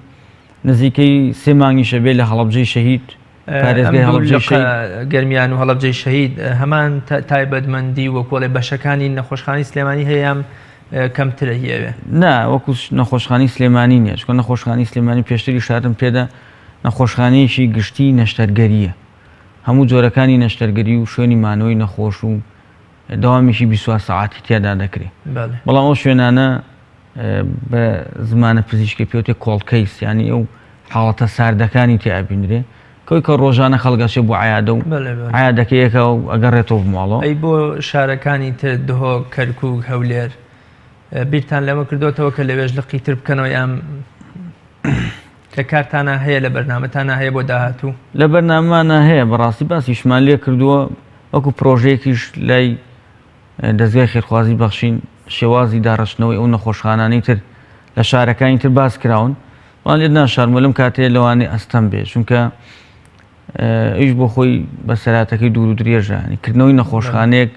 نزیکەی سێ مانگیشە بێ لە هەڵەبجەی شەهید گەرمیان و هەڵەبجەی شەهید هەمان تایبەتمەندی وەکۆڵێ بەشەکانی نەخۆشخانەی سلێمانی هەیە کەمترە هیەوێ نا وەکو نەخۆشخانەی سلێمانی نییە چکە نەخۆشخانەی سلێمانی پێشتری شارم پێدا نەخۆشخانەیەکی گشتی نەشتەرگەریە هەموو جۆرەکانی نەشتەرگەری و شوێنی مانەوەی نەخۆش و داوامیشی 24 ساعتی تێدا دەکرێت بەڵام ئەو شوێنانە بە زمانە پزیشکی پێوتێ کۆڵکەیس ینی ئەو حاڵەتە ساردەکانی تێبینرێ کەوی کە ڕۆژانە خەڵگەشێ بۆ عیادە و عیادەکەیەکە و ئەگەڕێتەوە بماڵەوە ئەی بۆ شارەکانی تر دهۆ کەرکووک هەولێر بیرتان لەمە کردوتەوە کە لەوێژ لقی تر بکەنەوە یام کە کارتانە هەیە لە بەرنامەتانە هەیە بۆ داهاتوو لە بەرنامانە هەیە بەڕاستی باسیشمان لێ کردووە وەکو پرۆژەیەکیش لای دەستگای خێرخوازی بەخشین شێوازی داڕشتنەوەی ئەو نەخۆشخانانەی تر لە شارەکانی تر باس کراون بەڵام لێت ناشارمە لەم کاتەیە لەوانەیە ئەستەم بێ چونکە ئیش بۆ خۆی بەسەراتەکەی دوور و درێژە کردنەوەی نەخۆشخانەیەک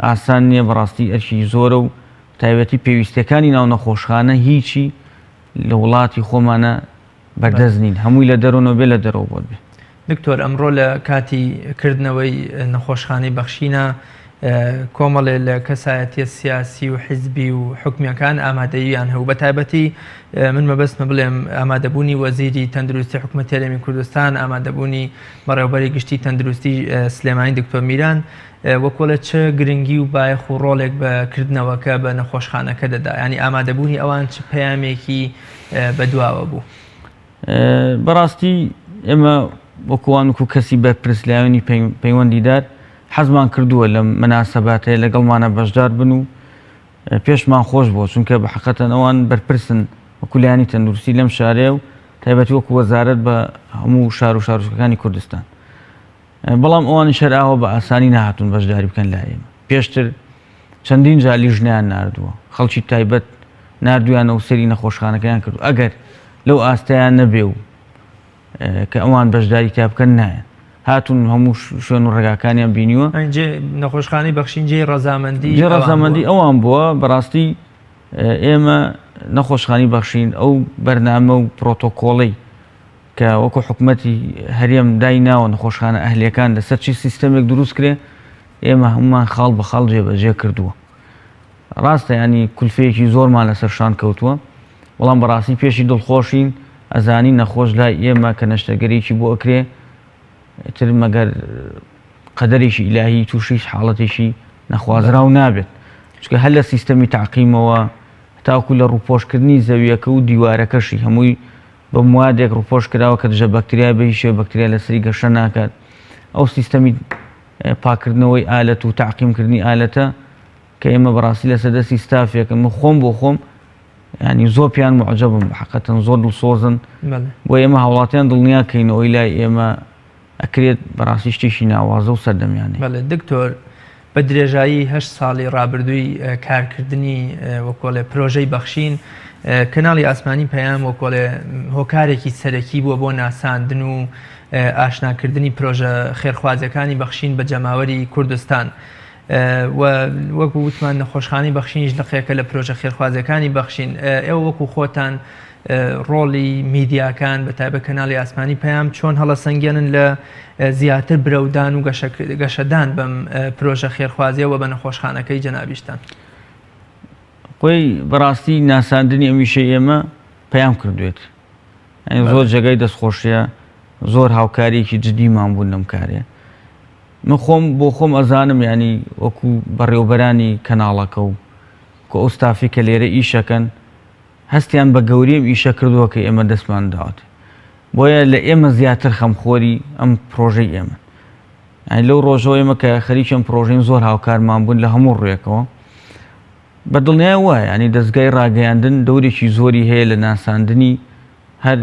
ئاسان نییە بەڕاستی ئەرکی زۆرە و تایبەتی پێویستەکانی ناو نەخۆشخانە هیچی لە وڵاتی خۆمانە بەردەست نین، هەمووی لە دەرەوە بێ لە دەرەوە بۆ بێ. دکتۆر ئەمڕۆ لە کاتی کردنەوەی نەخۆشخانەی بەخشینە کۆمەڵێ لە کەسایەتیە سیاسی و حیزبی و حکومیەکان ئامادەییان هەبوو. بە تایبەتی من مەبەستمە بڵێم ئامادەبوونی وەزیری تەندروستی حکوومەتی هەرێمی کوردستان، ئامادەبوونی بەڕێوەبەری گشتی تەندروستی سلێمانی دکتۆر میران وەکۆلە چه گرنگی و بایەخ و ڕۆڵێک بەکردنەوەکە بە نەخۆشخانەکە دەدا، ینی ئامادەبوونی ئەوان چ پەیامێکی بەدواوە بوو؟ بەڕاستی ئێمە وەکوان وکو کەسی بەرپرسلاوێنی پەیوەندیدار حەزمان کردووە لە مناسەباتەیە لەگەڵمانە بەشدار بن و پێشمان خۆش بۆ، چونکە بە حەقەتەن ئەوان بەرپرسن وەکولایانی تەندروستی لەم شارەیە و تایبەتی وەکو وەزارەت بە هەموو شار و شارۆچکەکانی کوردستان. بەڵام ئەوانی شەرعاوە بە ئاسانی ناهاتون بەشداری بکەن لا ئێمە. پێشتر چەندین جا لیژنیان ناردووە، خەڵکی تایبەت نردویانە و سەری نەخۆشخانەکەیان کردو. ئەگەر لەو ئاستەیان نەبێ و کە ئەوان بەشداری تا بکەن نایەن، هاتون هەموو شوێن و ڕێگاکانیان بینیوە. نەخۆشخانەی بەخشین جێی ڕەزامەندی ئەوان بووە. بەڕاستی ئێمە نەخۆشخانەی بەخشین ئەو بەرنامە و پرۆتۆکۆڵی کە وەکو حکوومەتی هەرێم دایناوە نەخۆشخانە ئەهلیەکان لەسەر چی سیستەمێک دروست کرێ، ئێمە هەمومان خاڵ بە خاڵ جێبەجێ کردووە. ڕاستە ینی کولفەیەکی زۆرمان لەسەر شان کەوتووە، بەڵام بەڕاستی پێشی دڵخۆشین ئەزانی نەخۆش لای ئێمە کە نەشتەگەرێکی بۆ ئەکرێ تر مەگەر قەدەرێکی ئیلاهی تووشیش حاڵەتێکی نەخوازراو نابێت، چونکە هەر لە سیستەمی تعقیمەوە تاکو لە ڕووپۆشکردنی زەویەکە و دیوارەکەشی هەمووی بە موادێک ڕووپۆش کراوە کە دژە بەکتریا بەهیشێ بەکتریا لەسەری گەشە ناکات. ئەو سیستەمی پاکردنەوەی ئالەت و تعقیمکردنی ئالەتە کە ئێمە بەڕاستی لە سەردەستی ستافێکن من خۆم بۆ خۆم ینی زۆر پیان معجەبم، حەقەتەن زۆر دڵسۆزن بۆ ئێمە هاوڵاتیان دڵنیا کەینەوەی لای ئێمە ئەکرێت بەڕاستی شتێکی ناوازە و سەردەمیانێ. دکتۆر بە درێژایی 8 ساڵی ڕابردووی کارکردنی وەکۆڵێ پرۆژەی بەخشین کەناڵی ئاسمانی پەیام وەکۆڵێ هۆکارێکی سەرەکی بووە بۆ ناساندن و ئاشناکردنی پرۆژە خێرخوازەکانی بەخشین بە جەماوەری کوردستان. وەکو وتمان نەخۆشخانەی بەخشینیش لەقەیەکە لە پرۆژە خێرخوازەکانی بەخشین. ئێوە وەکو خۆتان ڕۆڵی میدیاکان بە تایبەت کەناڵی ئاسمانی پەیام چۆن هەڵەسەنگێنن لە زیاتر برەودان و گەشەدان بەم پرۆژە خێرخوازیەوە بە نەخۆشخانەکەی جەنابیشتان؟ خۆی بەڕاستی ناساندنی ئەمیشە ئێمە پەیام کردوێت، زۆر جێگەی دەستخۆشیە، زۆر هاوکاریەکی جدیمان بوون لەم کارێ. من خۆم بۆ خۆم ئەزانم ینی وەکو بەڕێوەبەرانی کەناڵەکە و کە ئەو ستافی کە لێرە ئیشەکەن هەستیان بە گەورەی ئیشە کردووە کە ئێمە دەستمان داوات، بۆیە لە ئێمە زیاتر خەمخۆری ئەم پرۆژەی ئێمە. لەو ڕۆژەوە ئێمە کە خەریکم پرۆژین زۆر هاوکارمان بوون لە هەموو ڕوویەکەوە. بەدڵنیای وایە ینی دەستگای ڕاگەیاندن دەورێکی زۆری هەیە لە ناساندنی هەر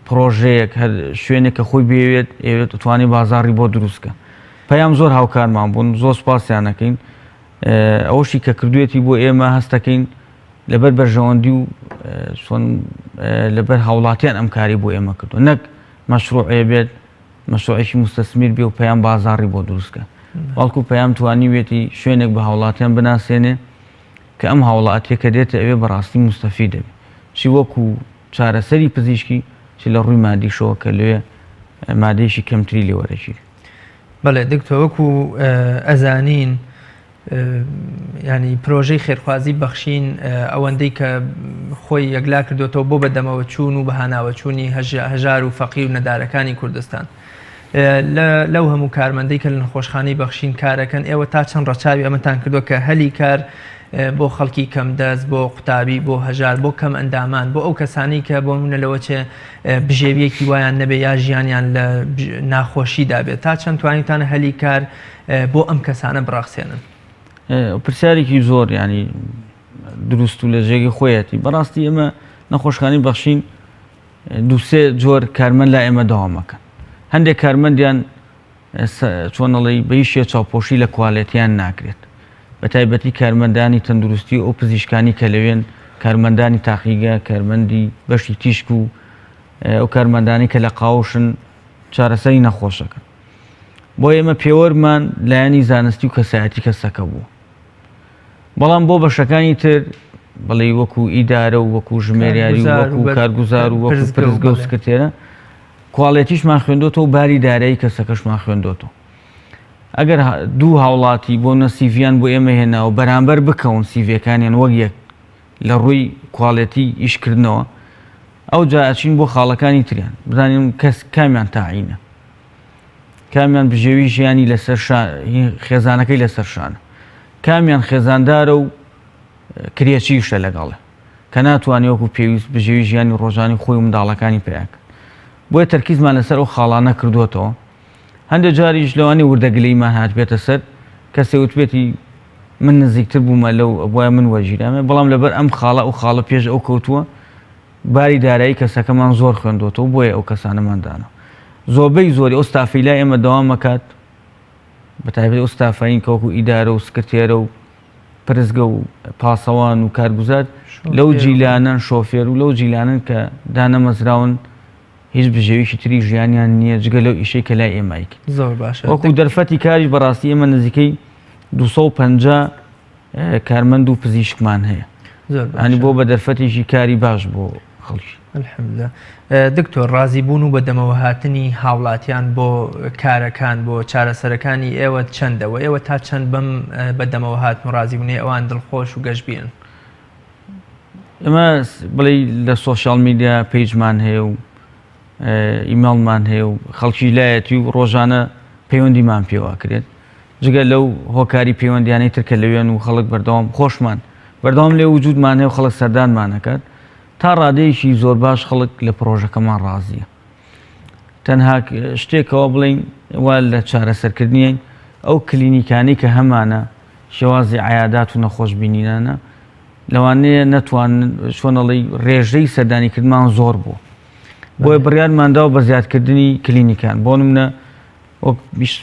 پرۆژەیەک، هەر شوێنێک کە خۆی بێوێت ئێوێت توانێت بازاڕی بۆ دروستکە. پەیام زۆر هاوکارمان بوون، زۆر سوپاسیانەکەین. ئەوەشی کە کردوێتی بۆ ئێمە هەستەکەین لەبەر بەرژەوەندی و لەبەر هاوڵاتیان ئەم کاری بۆ ئێمە کردو، نەک مەشروعێ بێت مەشروعێکی مستەسمیر بێ و پەیام بازاڕی بۆ دروستکە، بەڵکو پەیام توانیوێتی شوێنێک بە هاوڵاتیان بناسێنێ کە ئەم هاوڵاتیە کە دێتە ئەوێ بەڕاستی مستەفید دەبێت، چی وەکو چارەسەری پزیشکی چی لە ڕووی مادیشەوە کە لێ مادەیەکی کەمتری لێوەرەشی. بەڵێ دکتۆر وەکو ئەزانین ینی پرۆژەی خێرخوازی بەخشین ئەوەندەی کە خۆی یەکلا کردوێتەوە بۆ بەدەمەوە چوون و بەهاناوە چوونی هەژار و فەقیر و نەدارەکانی کوردستان. لەو هەموو کارمەندەی کە لە نەخۆشخانەی بەخشین کارەکەن، ئێوە تا چەند ڕەچاوی ئەمەتان کردووە کە هەلی کار بۆ خەڵکی کەم دەست، بۆ قوتابی، بۆ هەژار، بۆ کەم ئەندامان، بۆ ئەو کەسانی کە بۆ منە لەوە چێ بژێویەکی وایان نەبێ یا ژیانیان لە ناخۆشیدا بێت، تا چەند توانیتانە هەلی کار بۆ ئەم کەسانە بڕاخسێنن؟ پرسیارێکی زۆر ینی دروست و لە جێگەی خۆیەتی. بەڕاستی ئێمە نەخۆشخانەی بەخشین دووسێ جۆر کارمەند لا ئێمە داوامەکەن. هەندێک کارمەندیان چۆنەڵی بەیشێ چاوپۆشی لە کوالێتیان ناکرێت، بە تایبەتی کارمەندانی تەندروستی ئەو پزیشکانی کە لەوێن، کارمەندانی تاقیگە، کارمەندی بەشی تیشک و ئەو کارمەندانی کە لە قاوشن چارەسەری نەخۆشەکە. بۆ ئێمە پێوەرمان لایەنی زانستی و کەسایەتی کەسەکە بوو. بەڵام بۆ بەشەکانی تر بڵێ وەکو ئیدارە و وەکو ژمێریاری و وەکو کارگوزار و وەکو پرزگە و سکرتێرە کوواڵێتیشمان خوێندۆتەوە و باری دارایی کەسەکەشمان خوێندۆتەوە. ئەگەر دوو هاوڵاتی بۆ نەسیڤیان بۆ ئێمە هێناوە بەرامبەر بکەون سیڤەکانیان وەک یەک لە ڕووی کوواڵێتی ئیشکردنەوە ئەو جا ئەچین بۆ خاڵەکانی تریان بزانین کەس کامیان تاعینە کامیان بژێوی ژیانی لەسەر خێزانەکەی لەسەر شانە کامیان خێزاندارە و کرێچیشە لەگەڵە کە ناتوانێت وەکو پێویست بژێوی ژیانی ڕۆژانی خۆی و منداڵەکانی پێیاکە بۆیە تەرکیزمان لەسەر ئەو خاڵانە کردوێتەوە. هەندێک جاریش لەوانی وردەگلەیمان هات بێتە سەر کەسێ وتبێتی من نزیکتر بوومە لەو بۆیە من وەژیرامێ بەڵام لەبەر ئەم خاڵە ئەو خاڵە پێش ئەو کەوتووە باری دارایی کەسەکەمان زۆر خوێندۆتەوە بۆیە ئەو کەسانەماندانەوە زۆربەی زۆری ئەو ستافی لای ئێمە دەوام مەکات بەتایبەتی ئەو ستافین کە وەکو ئیدارە و سکرتێرە و پرزگە و پاسەوان و کارگوزار لەو جیلانن شۆفێر و لەو جیلانن کە دانەمەزراون هیچ بژێویشی تری ژیانیان نییە جگە لەو ئیشەی کە لای ئێمایکە زۆر باشە وەکو دەرفەتی کاریش بەڕاستی ئێمە نزیکەی 250 کارمەند و پزیشکمان هەیە ئەنی بۆ بە دەرفەتێکی کاری باش بۆ خەڵکی الحەمدولillah. دکتۆر ڕازی بوون و بەدەمەوە هاتنی هاوڵاتیان بۆ کارەکان بۆ چارەسەرەکانی ئێوە چەندەوە ئێوە تا چەند بەم بەدەمەوە هاتن و ڕازی بوونێ ئەوان دڵخۆش و گەشتبیێن؟ ئەمە بڵێ لە سۆشیال میدیا پیجمان هەیە و ئیمەڵمان هەیە و خەڵکی لایەتی و ڕۆژانە پەیوەندیمان پێواکرێت جگە لەو هۆکاری پەیوەندیانەی ترکە لەوێن و خەڵک بەردەوام خۆشمان بەردەوام لێ وجودمان هەیە و خەڵک سەردانمانەکات تا ڕادەیەکی زۆر باش خەڵک لە پرۆژەکەمان ڕازیە. تەنها شتێکەوە بڵین وا لە چارەسەرکردنیین ئەو کلینیکانی کە هەمانە شێوازی عیادات و نەخۆشببینینانە لەوانەیە نەتوانن چۆنەڵی ڕێژەی سەردانیکردمان زۆر بوو بۆیە بڕیارمانداوە بە زیادکردنی کلینیکان بۆ نمونە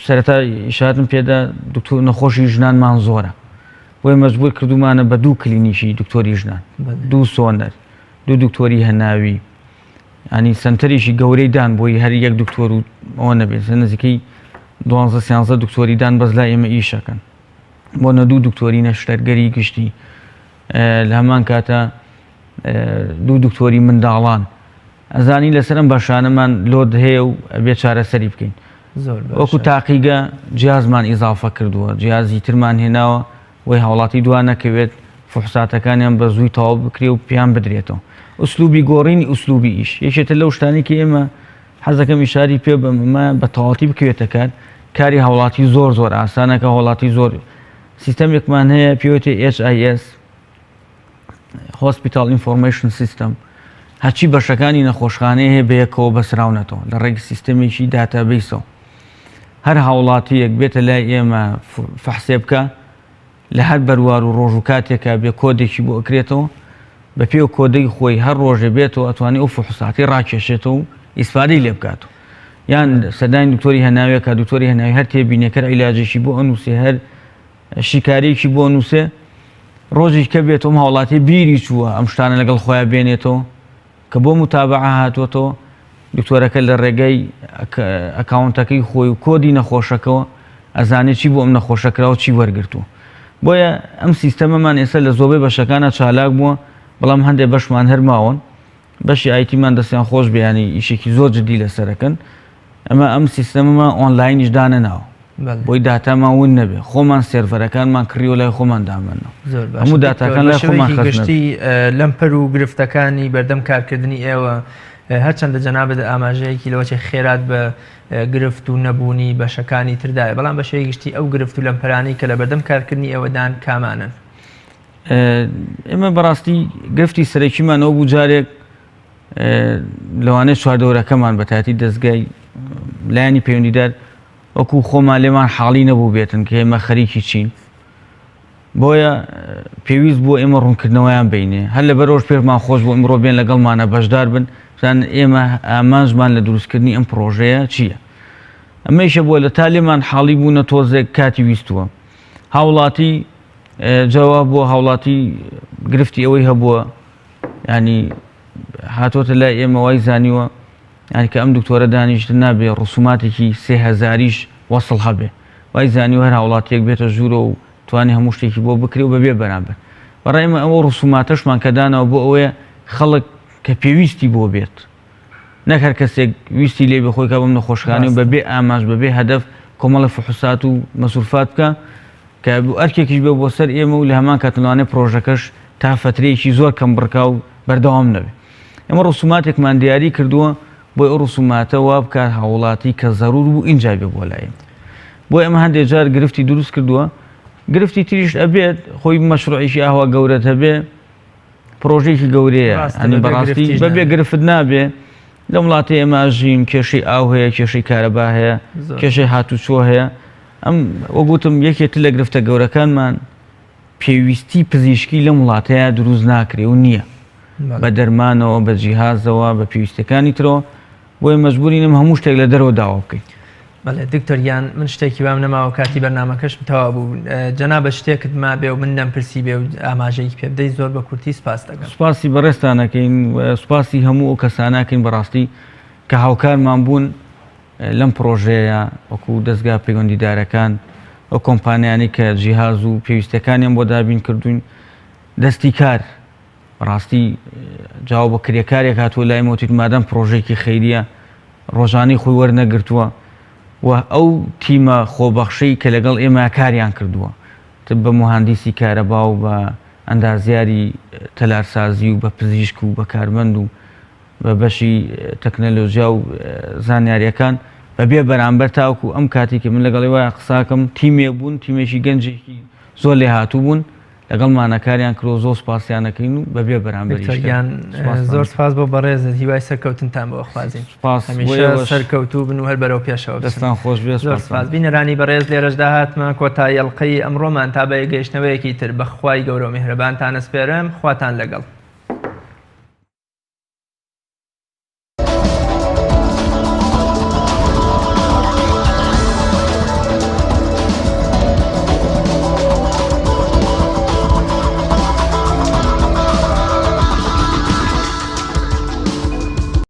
سەرەتا ئیشارەتم پێدا دکتۆر نەخۆشی ژنانمان زۆرە بۆیە مەجبور کردومانە بە دوو کلینیشی دکتۆری ژنان دوو سۆنەر دوو دکتۆری هەناوی ینی سنتەرێکی گەورەی دان بۆی هەر یەک دکتۆر و ئەوە نەبێت نزیکەی 12 دکتۆری دان بەس لای ئێمە ئیشەکەن بۆ نە دوو دکتۆری نەشتەرگەری گشتی لە هەمان کاتە دوو دکتۆری منداڵان ئەزانی لەسەر ئەم بەشانەمان لۆد هەیە و بێ چارەسەری بکەین وەکو تاقیگە جیازمان ئیزافە کردووە جیازی ترمان هێناوە وی هاوڵاتی دوان نەکەوێت فحوساتەکانیان بە زووی تەواو بکرێ و پیان بدرێتەوە ئوسلوبی گۆڕینی ئوسلوبی ئیش یەکێتە لەو شتانێکی ئێمە حەزەکەم ئیشاری پێ بەمە بە تەواوەتی بکوێتە کار کاری هاوڵاتی زۆر زۆر ئاسانەکە هاوڵاتی زۆر سیستەمێکمان هەیە پێوتێ HIS Hospital Information System هەچی بەشەکانی نەخۆشخانەیە هەیە بەیەکەوە بەسراونەتەوە لە ڕێگە سیستەمێکی داتابیسەوە هەر هاوڵاتیەک بێتە لای ئێمە فەحسێ بکە لە هەر بەروار و ڕۆژ و کاتێکە بێ کۆدێکی بۆ ئەکرێتەوە بە پێ و کۆدەی خۆی هەر ڕۆژێ بێتەوە ئەتوانێت ئەو فحوساتی ڕاکێشێتەوە و ئیسپادەی لێ بکاتەوە یان سەدانی دکتۆری هەناویەکە دکتۆری هەناوی هەر تێبینێکەر عیلاجێکی بۆ ئەنووسێ هەر شیکارێکی بۆ نووسێ ڕۆژێک کە بێتەوە هاوڵاتی بیری چووە ئەم شتانە لەگەڵ خۆیان بێنێتەوە کە بۆ متابعە هاتوۆتەوە دکتۆرەکە لە ڕێگەی ئەکاونتەکەی خۆی و کۆدی نەخۆشەکەەوە ئەزانێت چی بۆ ئەم نەخۆشەکراوە چی وەرگرتووە بۆیە ئەم سیستەمەمان ئێستا لە زۆربەی بەشەکانە چالاک بووە بەڵام هەندێک بەشمان هەرماوەن بەشی ئایتیمان دەستیان خۆش بیانی ئیشێکی زۆر جدی لەسەرەکەن ئەمە ئەم سیستەمەمە ئۆنلاینیش دانە ناوە بۆی داتامان ون نەبێ خۆمان سێرڤەرەکانمان کڕیوە لای خۆمان دامەنەوە هەموو داتاکان لای خۆمان گشتی لەم پەر و گرفتەکانی بەردەم کارکردنی ئێوە هەرچەندە جەنابەت ئاماژەیەکی لەوەی خێرات بە گرفت و نەبوونی بەشەکانی تردایە بەڵام بە شێوەیەکی گشتی ئەو گرفت و لەمپەرانی کە لە بەردەم کارکردنی ئێوەدان کامانن ئێمە بەڕاستی گرفتی سەرەکیمانەوە بوو جارێک لەوانەیە چواردەوەرەکەمان بەتاتی دەستگای لایانی پەیوەندیدار وەکو خۆمان لێمان حاڵی نەبوو بێتن کە ئێمە خەریکی چین بۆیە پێویست بۆ ئێمە ڕوونکردنەوەیان بینێ هەر لە بەرەوەش پێمان خۆش بۆ ئەمڕۆ بێن لەگەڵمانە بەشدار بن ئێمە ئامانجمان لە دروستکردنی ئەم پرۆژەیە چییە ئەمەیشە بۆ لە تا لێمان حاڵی بوونە تۆزێک کاتی ویستووە هاوڵاتی جواب بۆ هاوڵاتی گرفتی ئەوەی هەبووە ینی هاتۆتە لای ئێمە وای زانیوە ینی کە ئەم دکتۆرە دانیشتن نابێ ڕسوماتێکی 3000 وەسڵ هەبێ وای زانیوە هەر هاوڵاتیەک بێتە ژوورە و توانی هەموو شتێکی بۆ بکرێ و بەبێ بەرامبەر بەڕای ئێمە ئەوە ڕسوماتەشمان کە داناوە بۆ ئەوەیە خەڵک کە پێویستی بۆ بێت نەک هەر کەسێک ویستی لێ بخۆی کا بم نەخۆشخانەی و بەبێ ئاماژ بەبێ هەدەف کۆمەڵی فحوسات و مەسوولفات بکە کە ئەرکێکیش بێ بۆ سەر ئێمە و لە هەمان کاتلوانێ پرۆژەکەش تا فترەیەکی زۆر کەم بڕکا و بەردەوام نەبێت ئێمە ڕسوماتێکمان دیاری کردووە بۆی ئەو ڕسوماتە وا بکات هاوڵاتی کە زەرور بوو ئینجا بێ بۆ لایەن بۆ ئێمە هەندێک جار گرفتی دروست کردووە گرفتی تریش ئەبێت خۆی مەشروعیشی ئاوا گەورەت هەبێ پرۆژێکی گەورەیە ئەنی بەڕاستی بەبێ گرفت نابێ لە وڵاتی ئێمە ژین کێشەی ئاو هەیە کێشەی کارەبا هەیە کێشەی هاتوچۆ هەیە ئەم وەگوتم یەکێت لە گرفتە گەورەکانمان پێویستی پزیشکی لە وڵاتەیە دروست ناکرێ و نییە بە دەرمانەوە بە جیهازەوە بە پێویستەکانی ترەوە بۆی مەجبورینم هەموو شتێک لە دەرەوە داوا بکەین بەڵێ دکتۆریان من شتێکی وام نەماوە کاتی بەرنامەکەشم تەوا بوو جەنابە شتێکت ما بێ و من نەمپرسی بێ و ئاماژەیەکی پێ بدەیت زۆر بە کورتی سپاس دەکەم سوپاسی بەڕێستانەکەین سوپاسی هەموو ئەو کەسانەکەین بەڕاستی کە هاوکارمان بوون لەم پرۆژەیە وەکو دەستگا پەیوەندیدارەکان ئەو کۆمپانیانی کە جیهاز و پێویستەکانیان بۆ دابین کردوین دەستی کار ڕاستی جااو بە کرێکارێک هاتووە لای مۆتیت مادەم پرۆژێکی خەیریە ڕۆژانەی خۆی وەرنەگرتووە و ئەو تیمە خۆبەخشەی کە لەگەڵ ئێمە کاریان کردووە بە مهندسی کارەبا و بە ئەندازیاری تەلارسازی و بە پزیشک و بە کارمەند و بە بەشی تەکنەلۆژیا و زانیاریەکان بەبێ بەرامبەر تاوکو ئەم کاتێکی من لەگەڵی وایە قساکەم تیمێ بوون تیمێکی گەنجێکی زۆر لێ هاتوو بوون لەگەڵمانە کاریان کرۆ زۆر سپاسیانەکەین و بەبێ بەرامبەریان زۆر سپاس بۆ بەڕێزت هیوای سەرکەوتنتان بۆ خوازیین سەرکەوتوو بن و هەر بەرەو پێشەوە دەستان خۆش بێ سپاس بینەرانی بەڕێز لێرەشدا هاتمە کۆتایی ئەڵقەی ئەمڕۆمان تا بە گەیشتنەوەیەکی تر بەخوای گەورە و میهرەبانتان ئەسپێرم خواتان لەگەڵ